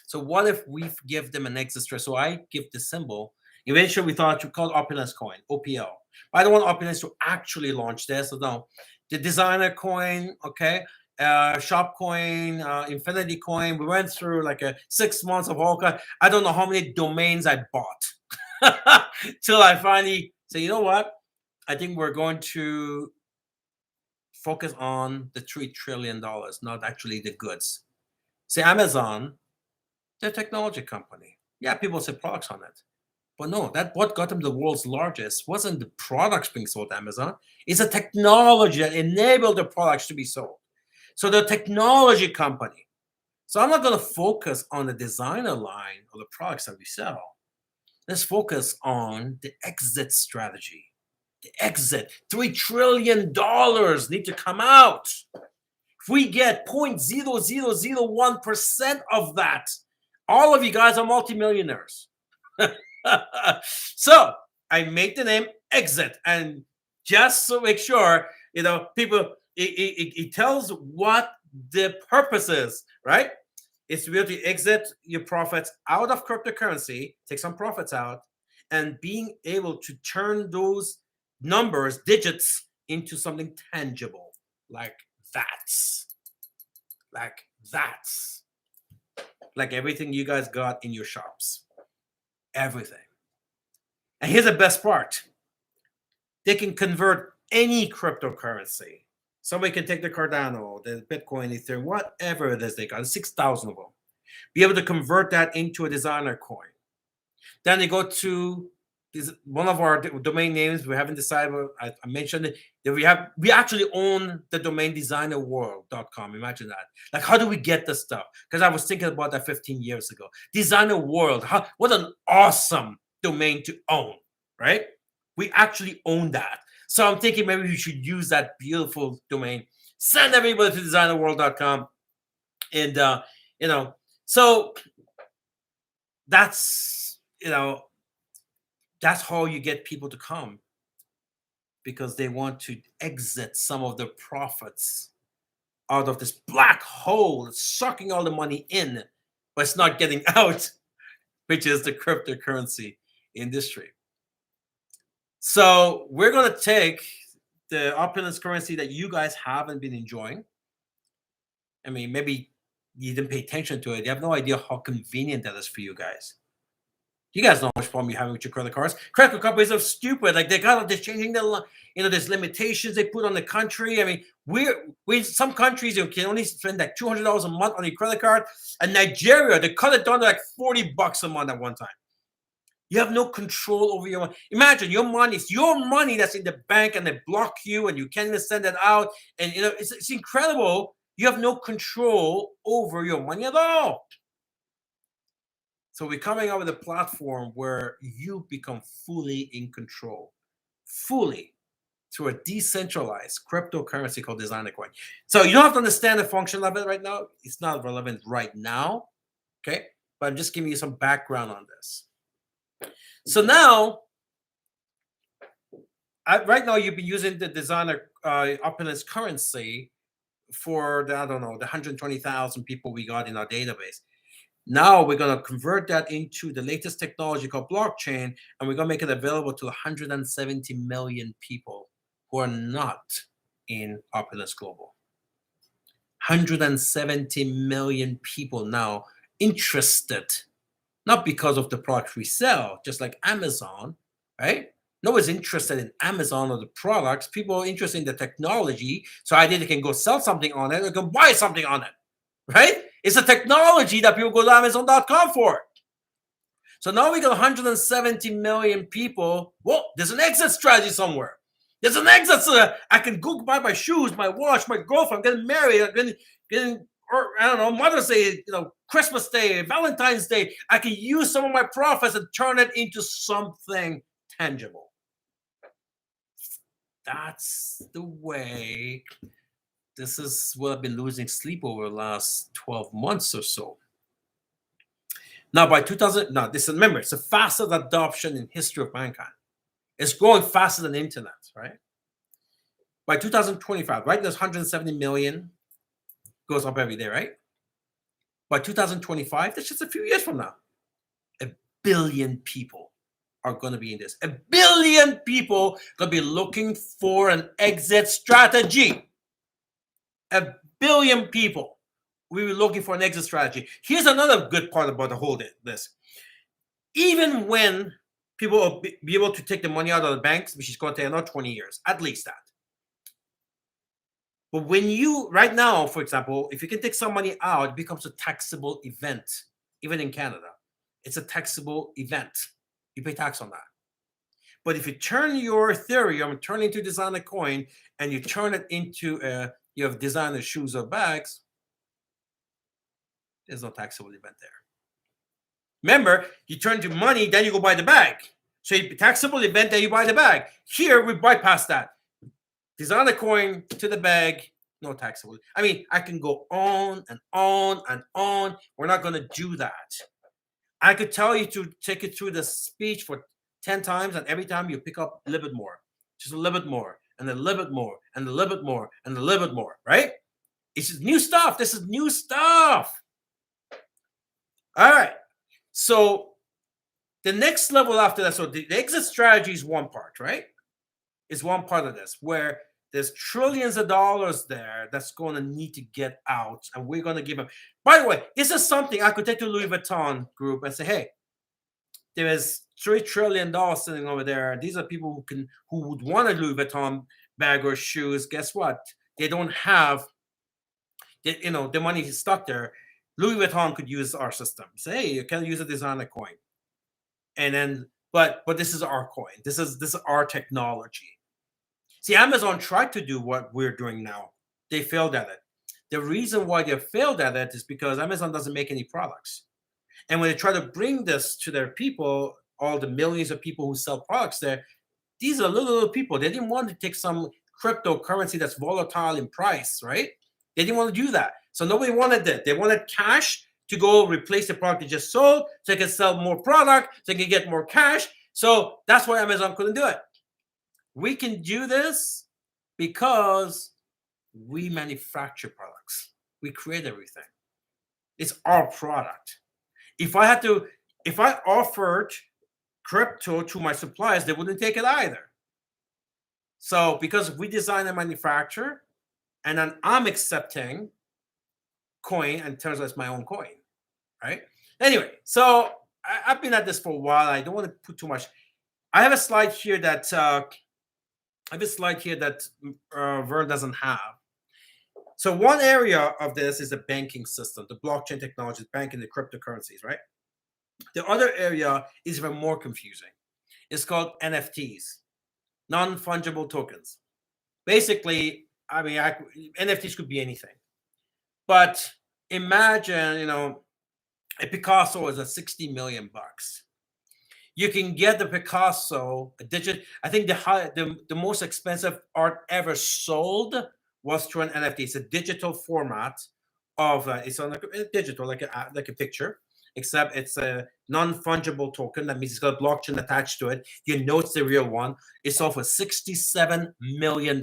So what if we give them an exit strategy? So I give the symbol. Eventually, we thought to call Opulence coin, OPL. I don't want Opulence to actually launch this. So no, the designer coin, okay, shop coin, infinity coin. We went through like 6 months of all kind. I don't know how many domains I bought till I finally say, you know what? I think we're going to focus on the $3 trillion, not actually the goods. See, Amazon, they're a technology company. Yeah, people say products on it. But no, that what got them the world's largest wasn't the products being sold to Amazon. It's a technology that enabled the products to be sold. So they're a technology company. So I'm not going to focus on the designer line or the products that we sell. Let's focus on the exit strategy. The exit. $3 trillion need to come out. If we get 0.0001% of that, all of you guys are multimillionaires. So I made the name Exit, and just to make sure, you know, people, it tells what the purpose is, right? It's to be able to exit your profits out of cryptocurrency, take some profits out, and being able to turn those numbers, digits, into something tangible, like like everything you guys got in your shops. Everything. And here's the best part. They can convert any cryptocurrency. Somebody can take the Cardano, the Bitcoin, Ethereum, whatever it is they got, 6,000 of them. Be able to convert that into a designer coin. Then they go to one of our domain names. We haven't decided. I mentioned it. That we actually own the domain designerworld.com. Imagine that. Like, how do we get this stuff? Because I was thinking about that 15 years ago. Designer World. What an awesome domain to own, right? We actually own that. So I'm thinking maybe we should use that beautiful domain. Send everybody to designerworld.com. And, you know, so that's, you know, that's how you get people to come, because they want to exit some of the profits out of this black hole that's sucking all the money in, but it's not getting out, which is the cryptocurrency industry. So we're going to take the opulence currency that you guys haven't been enjoying. I mean, maybe you didn't pay attention to it. You have no idea how convenient that is for you guys. You guys know how much problem you're having with your credit cards. Credit companies are stupid. Like, they're changing the, there's limitations they put on the country. I mean, we some countries, you can only spend like $200 a month on your credit card. And Nigeria, they cut it down to like $40 a month at one time. You have no control over your money. Imagine your money. It's your money that's in the bank, and they block you, and you can't even send it out. And it's incredible. You have no control over your money at all. So we're coming up with a platform where you become fully in control, fully, through a decentralized cryptocurrency called Designer Coin. So you don't have to understand the function of it right now. It's not relevant right now, okay? But I'm just giving you some background on this. So now, right now you've been using the Designer Opulence currency for the, I don't know, the 120,000 people we got in our database. Now we're going to convert that into the latest technology called blockchain, and we're going to make it available to 170 million people who are not in Opulence Global. 170 million people now interested, not because of the products we sell, just like Amazon, right? No one's interested in Amazon or the products. People are interested in the technology. So either they can go sell something on it or they can buy something on it, right? It's a technology that people go to Amazon.com for. So now we got 170 million people. Well, there's an exit strategy somewhere. There's an exit so that I can go buy my shoes, my watch, my girlfriend, I'm getting married, I'm getting or I don't know, Mother's Day, Christmas Day, Valentine's Day. I can use some of my profits and turn it into something tangible. That's the way. This is what I've been losing sleep over the last 12 months or so. Now, by 2000, now this remember, it's the fastest adoption in history of mankind. It's growing faster than the internet, right? By 2025, right? There's 170 million, goes up every day, right? By 2025, that's just a few years from now, 1 billion people are going to be in this. 1 billion people going to be looking for an exit strategy. 1 billion people we were looking for an exit strategy. Here's another good part about the whole this. Even when people will be able to take the money out of the banks, which is going to take another 20 years, at least that. But when you, right now, for example, if you can take some money out, it becomes a taxable event, even in Canada. It's a taxable event. You pay tax on that. But if you turn your Ethereum, turn it into Designer Coin, and you turn it into, you have designer shoes or bags, there's no taxable event there. Remember, you turn to money, then you go buy the bag. So you taxable event, then you buy the bag. Here, we bypass that. Designer coin to the bag, no taxable. I mean, I can go on and on and on. We're not going to do that. I could tell you to take it through the speech for 10 times, and every time you pick up a little bit more, just a little bit more, and a little bit more, and a little bit more, and a little bit more, right? It's just new stuff. This is new stuff. All right. So the next level after that, so the exit strategy is one part, right? Is one part of this, where there's trillions of dollars there that's going to need to get out, and we're going to give them. By the way, this is something I could take to Louis Vuitton group and say, hey, there is $3 trillion sitting over there. These are people who would want a Louis Vuitton bag or shoes. Guess what? They don't have, the money is stuck there. Louis Vuitton could use our system. Say, hey, you can use a designer coin. And then, but this is our coin. This is our technology. See, Amazon tried to do what we're doing now. They failed at it. The reason why they failed at it is because Amazon doesn't make any products. And when they try to bring this to their people, all the millions of people who sell products there, these are little people. They didn't want to take some cryptocurrency that's volatile in price, right? They didn't want to do that. So nobody wanted that. They wanted cash to go replace the product they just sold so they can sell more product, so they can get more cash. So that's why Amazon couldn't do it. We can do this because we manufacture products. We create everything. It's our product. If I offered crypto to my suppliers, they wouldn't take it either. So because we design and manufacture, and then I'm accepting coin and turns out it's my own coin, right? Anyway, so I've been at this for a while. I don't want to put too much. I have a slide here that Vern doesn't have. So one area of this is the banking system, the blockchain technologies, banking, the cryptocurrencies, right? The other area is even more confusing. It's called NFTs, non-fungible tokens. Basically, I mean, NFTs could be anything. But imagine, A Picasso is a 60 million bucks. You can get the Picasso a digit. I think the most expensive art ever sold was through an NFT. It's a digital format of it's on a digital like a picture, except it's a non-fungible token. That means it's got a blockchain attached to it. You know it's the real one. It's sold for $67 million.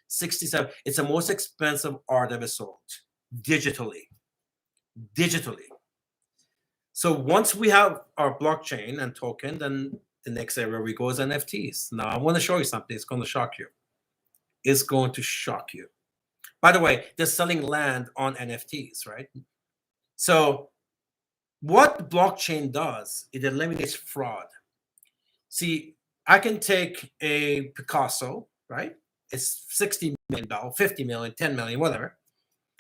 67. It's the most expensive art ever sold digitally. Digitally. So once we have our blockchain and token, then the next area we go is NFTs. Now I want to show you something. It's going to shock you. It's going to shock you. By the way, they're selling land on NFTs, right? So what blockchain does, it eliminates fraud. See, I can take a Picasso, right? It's $60 million, $50 million, $10 million, whatever.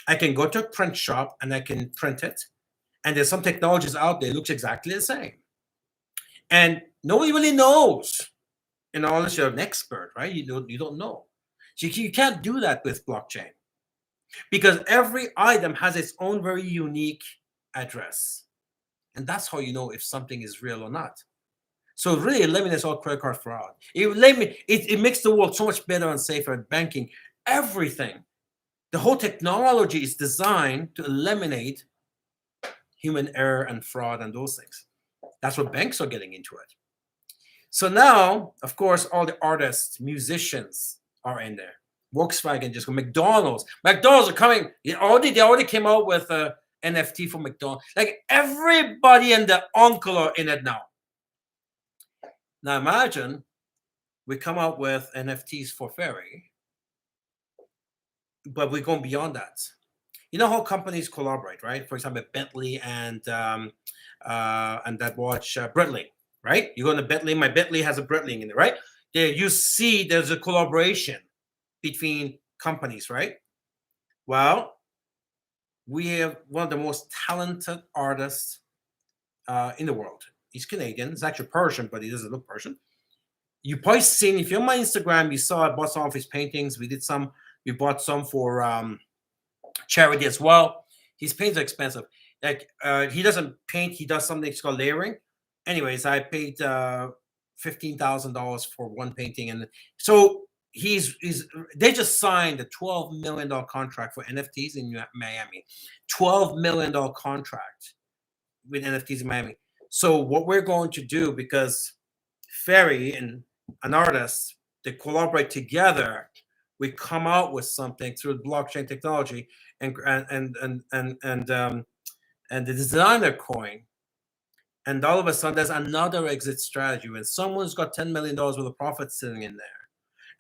I can go to a print shop and I can print it. And there's some technologies out there, it looks exactly the same. And nobody really knows. Unless you're an expert, right? You don't know. So you can't do that with blockchain because every item has its own very unique address. And that's how you know if something is real or not. So it really eliminates all credit card fraud. It makes the world so much better and safer at banking. Everything. The whole technology is designed to eliminate human error and fraud and those things. That's what banks are getting into it. So now, of course, all the artists, musicians are in there. Volkswagen just go. McDonald's are coming. They already came out with a NFT for McDonald's. Like everybody and their uncle are in it now. Now imagine we come out with NFTs for Ferry, but we're going beyond that. You know how companies collaborate, right? For example, Bentley and that watch Breitling, right? You go to Bentley. My Bentley has a Breitling in it, right? There you see there's a collaboration between companies, right? Well, we have one of the most talented artists in the world. He's Canadian. He's actually Persian, but he doesn't look Persian. You probably seen, if you're on my Instagram, you saw I bought some of his paintings. We bought some for charity as well. His paintings are expensive. Like he doesn't paint, he does something called layering. Anyways, I paid $15,000 for one painting, and so they just signed a $12 million contract for NFTs in Miami. $12 million contract with NFTs in Miami. So what we're going to do, because Ferry and an artist, they collaborate together, we come out with something through blockchain technology and the designer coin. And all of a sudden, there's another exit strategy. When someone's got $10 million worth of profit sitting in there,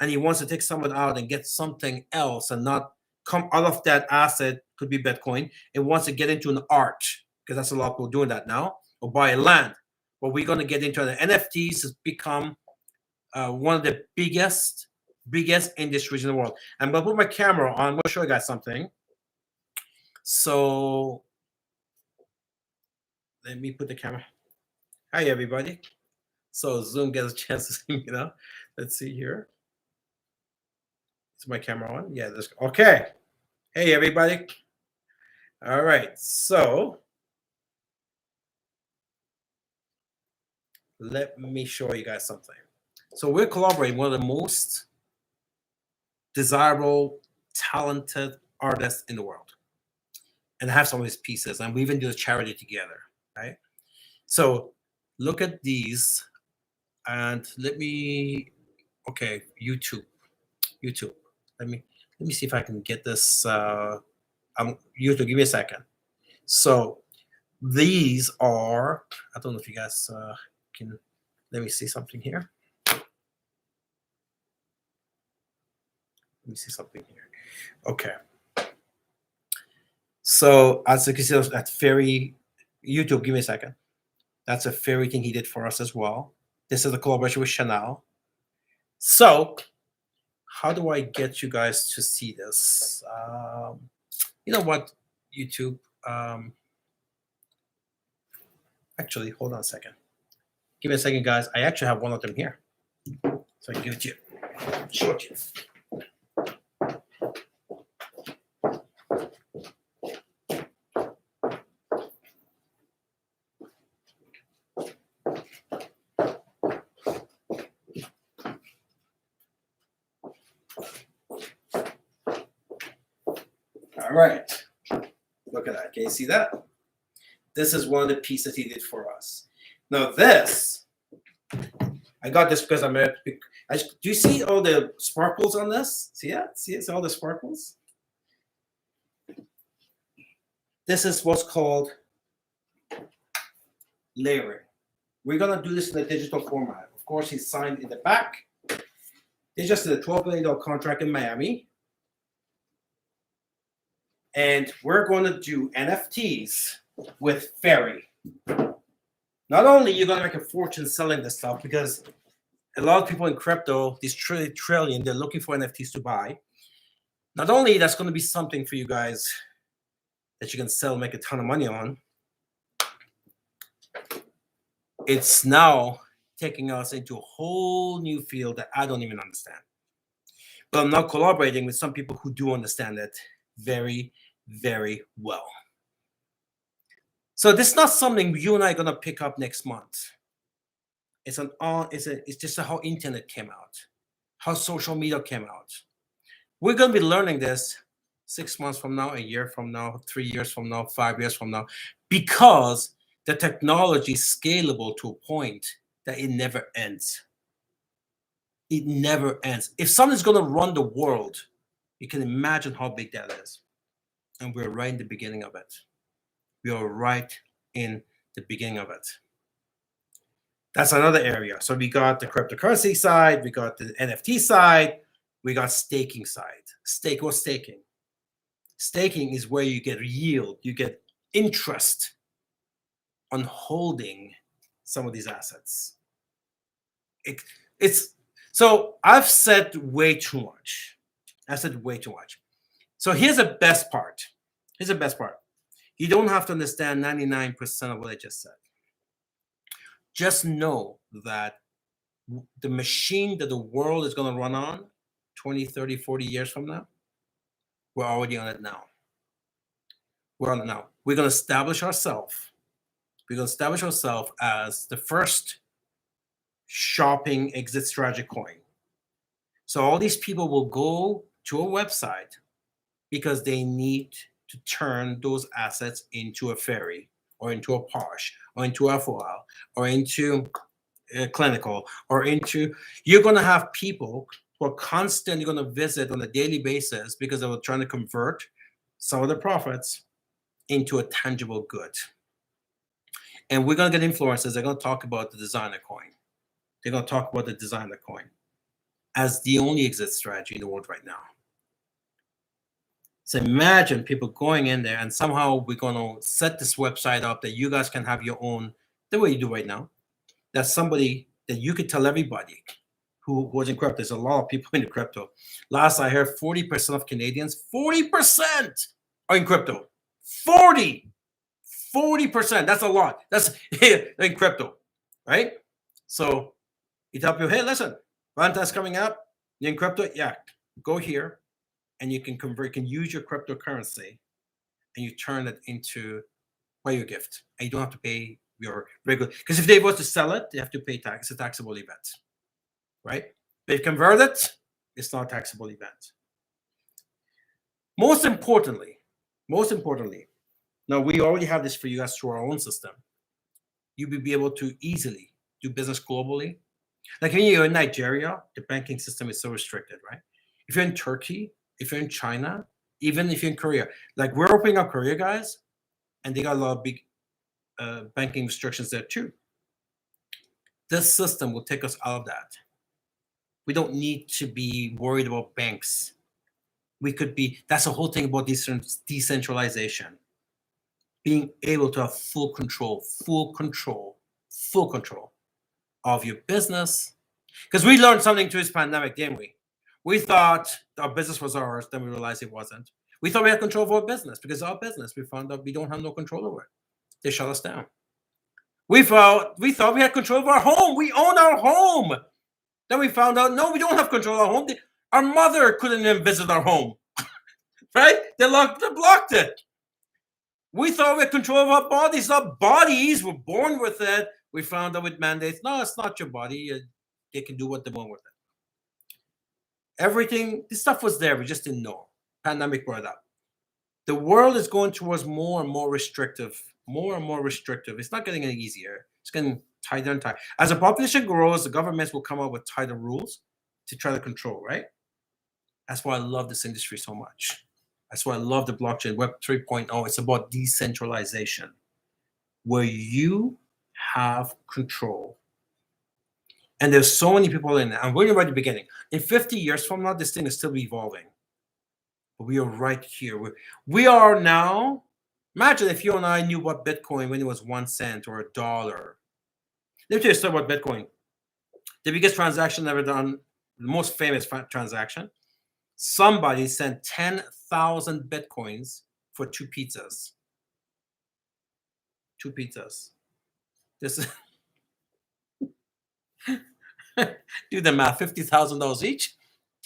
and he wants to take someone out and get something else and not come out of that asset, could be Bitcoin, and wants to get into an art, because that's a lot of people doing that now, or buy land. But we're going to get into the NFTs has become one of the biggest industries in the world. I'm going to put my camera on. I'm going to show you guys something. So let me put the camera. Hi, everybody. So Zoom gets a chance to see me now. Let's see here. Is my camera on? Yeah, okay. Hey, everybody. All right. So let me show you guys something. So we're collaborating with one of the most desirable, talented artists in the world, and have some of his pieces, and we even do a charity together, right? So look at these, and let me. Okay, YouTube. Let me see if I can get this. YouTube, give me a second. So these are. I don't know if you guys can. Let me see something here. Let me see something here. Okay. So as you can see, that Ferry YouTube. Give me a second. That's a Ferry thing he did for us as well. This is a collaboration with Chanel. So how do I get you guys to see this? You know what, YouTube? Actually, hold on a second. Give me a second, guys. I actually have one of them here. So I can give it to you. Show it to you. right. Look at that. Can you see that? This is one of the pieces he did for us. Now this, I got this because do you see all the sparkles on this? See that? See it's all the sparkles? This is what's called layering. We're gonna do this in a digital format. Of course, he's signed in the back. They just did a $12 million contract in Miami. And we're going to do NFTs with Ferry. Not only you're going to make a fortune selling this stuff, because a lot of people in crypto, these trillion, they're looking for NFTs to buy. Not only that's going to be something for you guys that you can sell, make a ton of money on, it's now taking us into a whole new field that I don't even understand. But I'm now collaborating with some people who do understand it very, very well. So this is not something you and I are gonna pick up next month. It's just how internet came out, how social media came out. We're gonna be learning this 6 months from now, a year from now, 3 years from now, 5 years from now, because the technology is scalable to a point that it never ends. It never ends. If something's gonna run the world, you can imagine how big that is. And we're right in the beginning of it. We are right in the beginning of it. That's another area. So we got the cryptocurrency side, we got the NFT side, we got staking side. What's staking? Staking is where you get yield, you get interest on holding some of these assets. So I've said way too much. So here's the best part. You don't have to understand 99% of what I just said. Just know that the machine that the world is going to run on 20, 30, 40 years from now, we're already on it now. We're on it now. We're going to establish ourselves. As the first shopping exit strategy coin. So all these people will go to a website because they need to turn those assets into a Ferry or into a Posh or into a FOL or into a Clinical or into, you're going to have people who are constantly going to visit on a daily basis because they were trying to convert some of the profits into a tangible good. And we're going to get influencers. They're going to talk about the designer coin. As the only exit strategy in the world right now. So imagine people going in there and somehow we're going to set this website up that you guys can have your own, the way you do right now. That's somebody that you could tell everybody who was in crypto. There's a lot of people in the crypto. Last I heard, 40% of Canadians, 40% are in crypto. 40%. That's a lot. That's in crypto, right? So you tell people, hey, listen, Valentine's coming up. You're in crypto? Yeah, go here. And you can convert, you can use your cryptocurrency and you turn it into your gift. And you don't have to pay your regular, because if they were to sell it, they have to pay tax. It's a taxable event, right? But if you convert it, it's not a taxable event. Most importantly, now we already have this for you guys through our own system. You will be able to easily do business globally. Like when you're in Nigeria, the banking system is so restricted, right? If you're in Turkey, if you're in China, even if you're in Korea, like we're opening up Korea, guys, and they got a lot of big banking restrictions there too. This system will take us out of that. We don't need to be worried about banks. That's the whole thing about decentralization. Being able to have full control of your business. Because we learned something through this pandemic, didn't we? We thought our business was ours, then we realized it wasn't. We thought we had control of our business because our business, we found out we don't have no control over it. They shut us down. We thought we had control of our home. We own our home. Then we found out, no, we don't have control of our home. Our mother couldn't even visit our home, right? They blocked it. We thought we had control of our bodies. Our bodies were born with it. We found out with mandates, no, it's not your body. They can do what they want with it. Everything, this stuff was there. We just didn't know. Pandemic brought it up. The world is going towards more and more restrictive, more and more restrictive. It's not getting any easier. It's getting tighter and tighter. As the population grows, the governments will come up with tighter rules to try to control, right? That's why I love this industry so much. That's why I love the blockchain Web 3.0. It's about decentralization, where you have control. And there's so many people in it. And we're right at the beginning. In 50 years from now, this thing is still evolving. But we are right here. We are now. Imagine if you and I knew what Bitcoin when it was 1 cent or $1. Let me tell you a story about Bitcoin. The biggest transaction ever done, the most famous transaction. Somebody sent 10,000 Bitcoins for 2 pizzas. 2 pizzas. This is do the math. $50,000 each.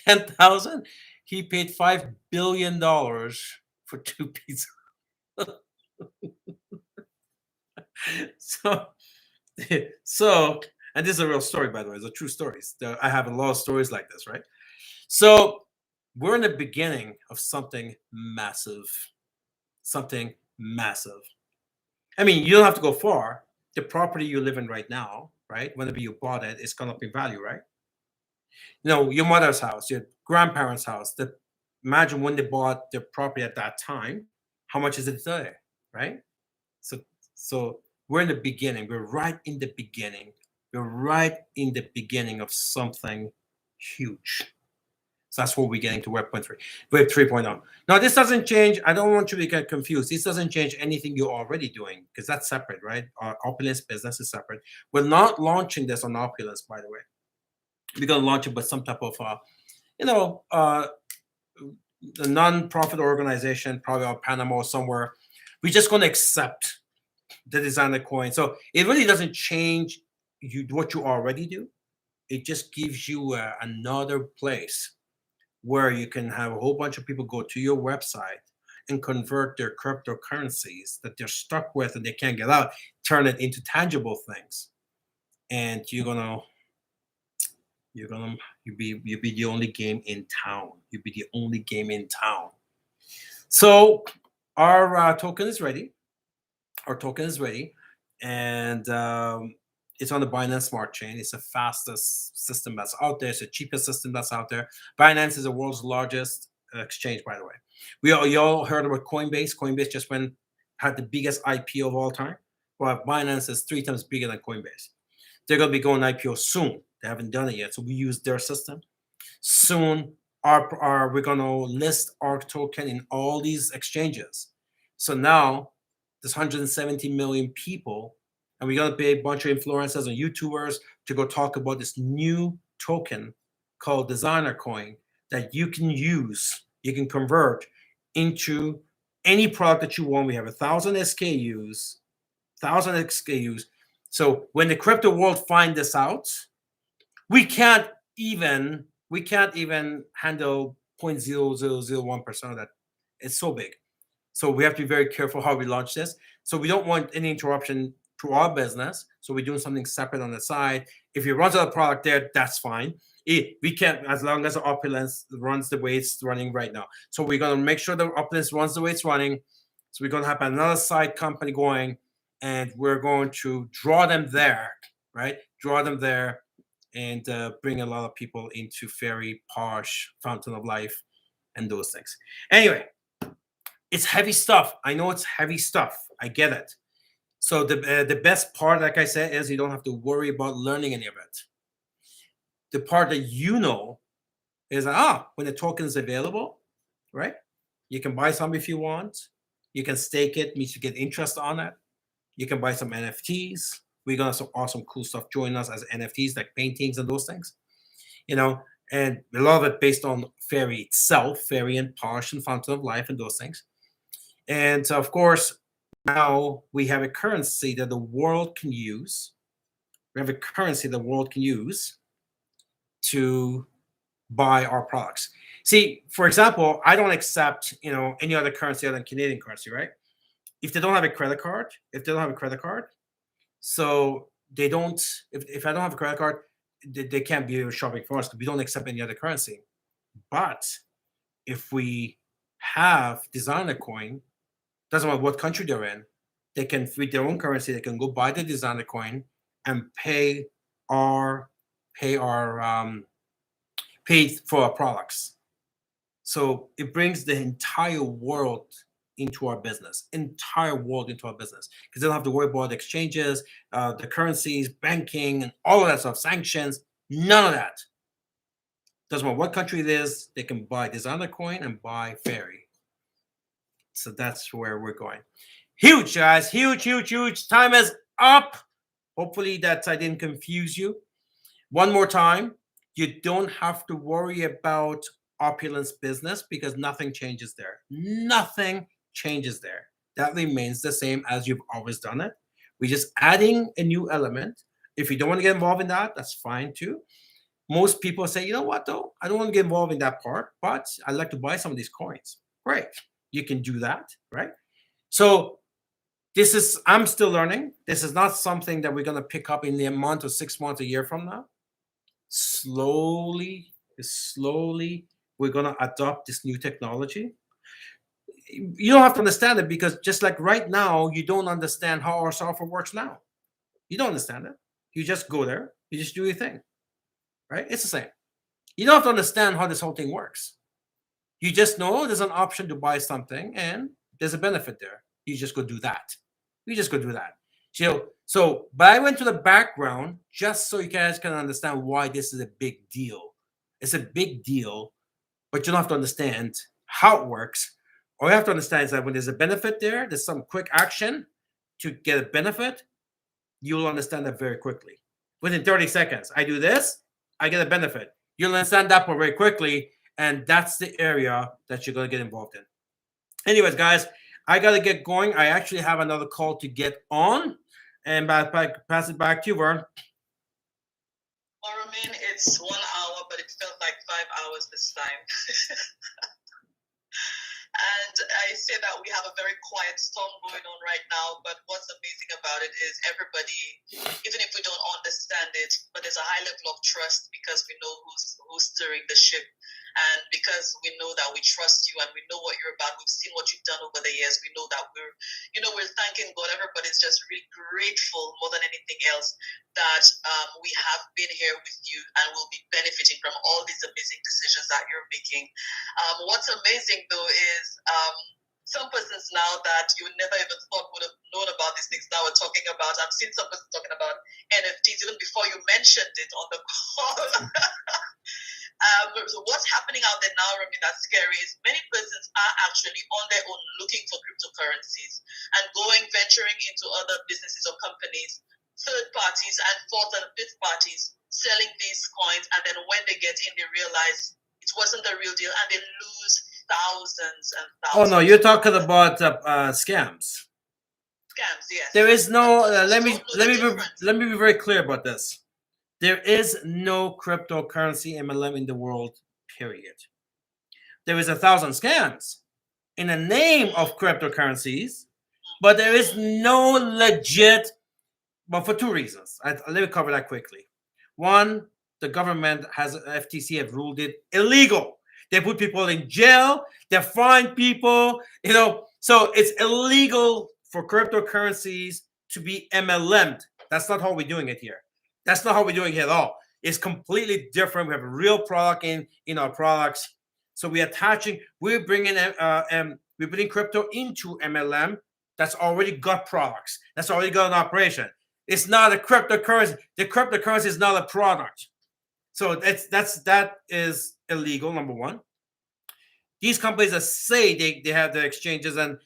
10,000. He paid $5 billion for 2 pizzas. so, and this is a real story, by the way. It's a true story. I have a lot of stories like this, right? So we're in the beginning of something massive. Something massive. I mean, you don't have to go far. The property you live in right now, right? Whenever you bought it, it's gone up in value, right? You know, your mother's house, your grandparents' house. Imagine when they bought their property at that time, how much is it today, right? So we're in the beginning. We're right in the beginning. We're right in the beginning of something huge. So that's what we're getting to Web 3.0. Now, this doesn't change. I don't want you to get confused. This doesn't change anything you're already doing because that's separate, right? Our Opulence business is separate. We're not launching this on Opulence, by the way. We're going to launch it with some type of, a non-profit organization, probably out of Panama or somewhere. We're just going to accept the designer coin. So it really doesn't change what you already do. It just gives you another place where you can have a whole bunch of people go to your website and convert their cryptocurrencies that they're stuck with and they can't get out, turn it into tangible things. And you'll be the only game in town. You'll be the only game in town. So our token is ready. Our token is ready, and it's on the Binance Smart Chain. It's the fastest system that's out there. It's the cheapest system that's out there. Binance is the world's largest exchange, by the way. You all heard about Coinbase. Coinbase just had the biggest IPO of all time. Well, Binance is 3 times bigger than Coinbase. They're going to be going IPO soon. They haven't done it yet, so we use their system. Soon, we're going to list our token in all these exchanges. So now, there's 170 million people, and we're going to pay a bunch of influencers and YouTubers to go talk about this new token called Designer Coin that you can use, you can convert into any product that you want. We have 1,000 SKUs, 1,000 SKUs. So when the crypto world find this out, we can't even handle 0.0001% of that. It's so big. So we have to be very careful how we launch this. So we don't want any interruption to our business. So we're doing something separate on the side. If you run out of product there, that's fine. We can't, as long as the Opulence runs the way it's running right now. So we're going to make sure the Opulence runs the way it's running. So we're going to have another side company going, and we're going to draw them there, right? Draw them there and bring a lot of people into very posh Fountain of Life and those things. Anyway, it's heavy stuff. I know it's heavy stuff. I get it. So the best part, like I said, is you don't have to worry about learning any of it. The part that you know is when the token is available, right? You can buy some if you want. You can stake it, means you get interest on it. You can buy some NFTs. We're gonna have some awesome, cool stuff join us as NFTs, like paintings and those things. And a lot of it based on Fairy itself, Fairy and Posh and Fountain of Life and those things. And of course, now we have a currency that the world can use. We have a currency the world can use to buy our products. See, for example, I don't accept, any other currency other than Canadian currency, right? If they don't have a credit card, so they don't, if I don't have a credit card, they can't be shopping for us because we don't accept any other currency. But if we have designer coin, doesn't matter what country they're in, they can, with their own currency, they can go buy the designer coin and our pay our pay for our products. So it brings the entire world into our business, entire world into our business, because they don't have to worry about exchanges, the currencies, banking, and all of that stuff, sanctions, none of that. Doesn't matter what country it is, they can buy designer coin and buy fairy. So that's where we're going. Huge, guys, huge, huge, huge. Time is up. Hopefully that I didn't confuse you. One more time, you don't have to worry about Opulence business because nothing changes there. Nothing changes there. That remains the same as you've always done it. We're just adding a new element. If you don't want to get involved in that, that's fine too. Most people say, you know what, though? I don't want to get involved in that part, but I'd like to buy some of these coins. Great. You can do that, right? So this is, I'm still learning. This is not something that we're going to pick up in the month or 6 months, a year from now. Slowly, slowly, we're going to adopt this new technology. You don't have to understand it because just like right now, you don't understand how our software works now. You don't understand it. You just go there, you just do your thing, right? It's the same. You don't have to understand how this whole thing works. You just know there's an option to buy something and there's a benefit there. You just go do that. You just go do that. But I went to the background just so you guys can understand why this is a big deal. It's a big deal, but you don't have to understand how it works. All you have to understand is that when there's a benefit there, there's some quick action to get a benefit, you'll understand that very quickly. Within 30 seconds, I do this, I get a benefit. You'll understand that part very quickly, and that's the area that you're going to get involved in. Anyways, guys, I got to get going. I actually have another call to get on, and pass it back to you, Vern. Ramin, it's 1 hour, but it felt like 5 hours this time. And I say that we have a very quiet storm going on right now, but what's amazing about it is everybody, even if we don't understand it, but there's a high level of trust because we know who's steering the ship, and because we know that we trust you and we know what you're about. We've seen what you've done over the years. We know that we're thanking God. Everybody's just really grateful more than anything else that we have been here with you and will be benefiting from all these amazing decisions that you're making. What's amazing though is some persons now that you never even thought would have known about these things now we're talking about. I've seen some persons talking about NFTs even before you mentioned it on the call. So what's happening out there now, Remy, that's scary is many persons are actually on their own looking for cryptocurrencies and venturing into other businesses or companies, third parties and fourth and fifth parties selling these coins, and then when they get in, they realize it wasn't the real deal and they lose thousands and thousands. Oh no, you're talking about scams. Scams, yes. There is no. Let me be very clear about this. There is no cryptocurrency MLM in the world. Period. There is 1,000 scams in the name of cryptocurrencies, but there is no legit. But for two reasons, let me cover that quickly. One, the government FTC have ruled it illegal. They put people in jail. They fine people. So it's illegal for cryptocurrencies to be MLM'd. That's not how we're doing it here. That's not how we're doing it at all. It's completely different. We have a real product in our products. So we're bringing crypto into MLM that's already got products. That's already got an operation. It's not a cryptocurrency. The cryptocurrency is not a product. So that is illegal, number one. These companies that say they have the exchanges and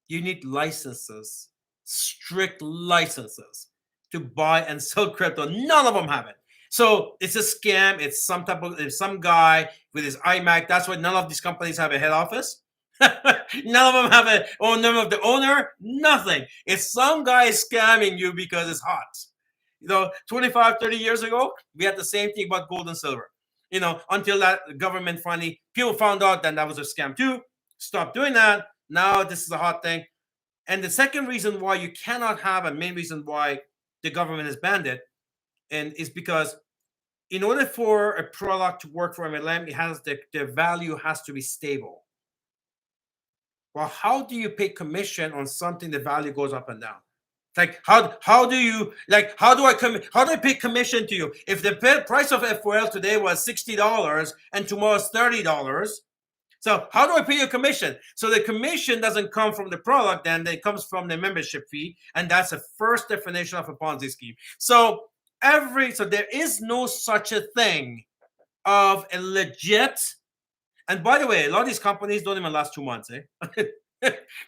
you need licenses, strict licenses to buy and sell crypto. None of them have it. So it's a scam. It's some guy with his iMac. That's why none of these companies have a head office. None of them have a name of the owner. Nothing. It's some guy scamming you because it's hot. 25, 30 years ago, we had the same thing about gold and silver. Until that government finally, people found out that was a scam too. Stop doing that. Now this is a hot thing. And the second reason why you cannot have, a main reason why the government has banned it, and is because in order for a product to work for MLM, it has the value has to be stable. Well, how do you pay commission on something the value goes up and down? Like how do you how do I pay commission to you if the price of FOL today was $60 and tomorrow is $30? So how do I pay your commission? So the commission doesn't come from the product, then it comes from the membership fee, and that's the first definition of a Ponzi scheme. So there is no such a thing of a legit. And by the way, a lot of these companies don't even last 2 months,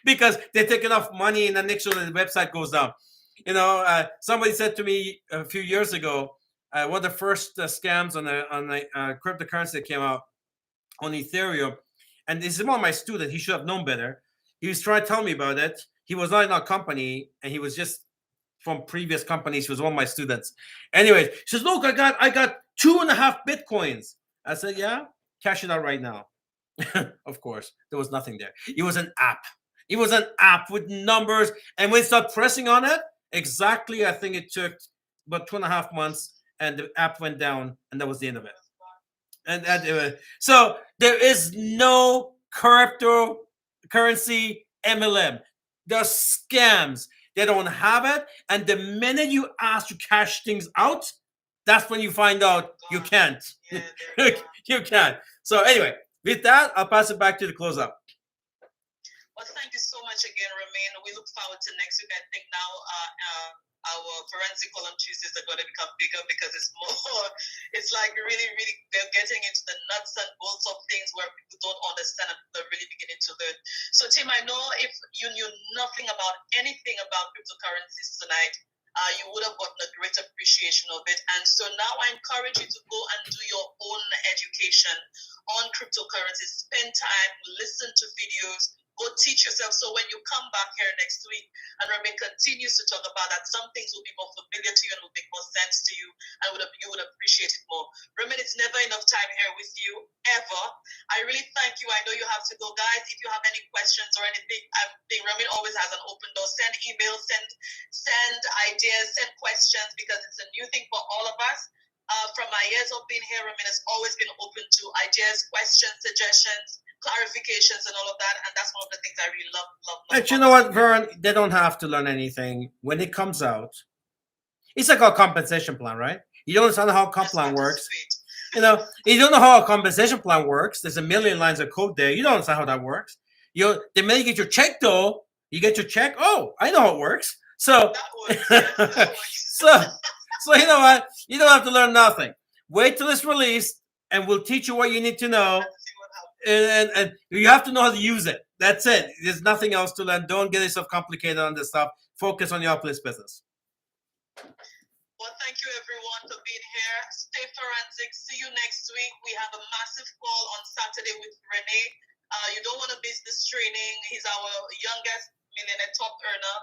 because they take enough money and then make sure that the website goes down. Somebody said to me a few years ago, one of the first scams on the cryptocurrency that came out on Ethereum, and this is one of my students. He should have known better. He was trying to tell me about it. He was not in our company, and he was just from previous companies. He was one of my students. Anyways, he says, "Look, I got 2.5 Bitcoins." I said, "Yeah, cash it out right now." Of course, there was nothing there. It was an app. It was an app with numbers, and when you start pressing on it, exactly, I think it took about 2.5 months, and the app went down, and that was the end of it. And so there is no cryptocurrency MLM. They're scams. They don't have it. And the minute you ask to cash things out, that's when you find out you can't. You can't. So anyway, with that, I'll pass it back to the close-up. Well, thank you so much again, Romain. We look forward to next week. I think now our forensic column Tuesdays are going to become bigger because it's more, it's like really, really, they're getting into the nuts and bolts of things where people don't understand and they're really beginning to learn. So, Tim, I know if you knew nothing about anything about cryptocurrencies tonight, you would have gotten a great appreciation of it. And so now I encourage you to go and do your own education on cryptocurrencies. Spend time, listen to videos, go teach yourself. So when you come back here next week and Romain continues to talk about that, some things will be more familiar to you and will make more sense to you, and you would appreciate it more. Romain, it's never enough time here with you, ever. I really thank you. I know you have to go. Guys, if you have any questions or anything, I think Romain always has an open door. Send emails, send ideas, send questions, because it's a new thing for all of us. From my years of being here, Romain has always been open to ideas, questions, suggestions, clarifications, and all of that. And that's one of the things I really love. But you know what, Vern? They don't have to learn anything. When it comes out, it's like a compensation plan, right? You don't understand how a comp plan works. You don't know how a compensation plan works. There's a million lines of code there. You don't understand how that works. The minute you get your check, though, you get your check. Oh, I know how it works. So, so you know what? You don't have to learn nothing. Wait till it's released, and we'll teach you what you need to know. And you have to know how to use it. That's it. There's nothing else to learn. Don't get yourself complicated on this stuff. Focus on your Opulence business. Well, thank you everyone for being here. Stay forensic. See you next week. We have a massive call on Saturday with Rene. You don't want to miss this training. He's our youngest millionaire top earner.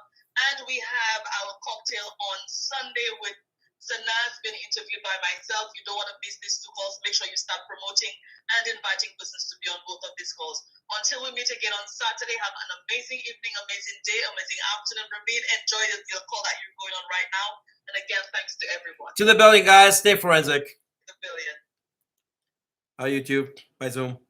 And we have our cocktail on Sunday with Sanaz, been interviewed by myself. You don't want to miss these two calls. Make sure you start promoting and inviting business to be on both of these calls. Until we meet again on Saturday, have an amazing evening, amazing day, amazing afternoon. Ramin, enjoy your call that you're going on right now. And again, thanks to everyone. To the building, guys. Stay forensic. The billion. Hi, YouTube. Bye, Zoom.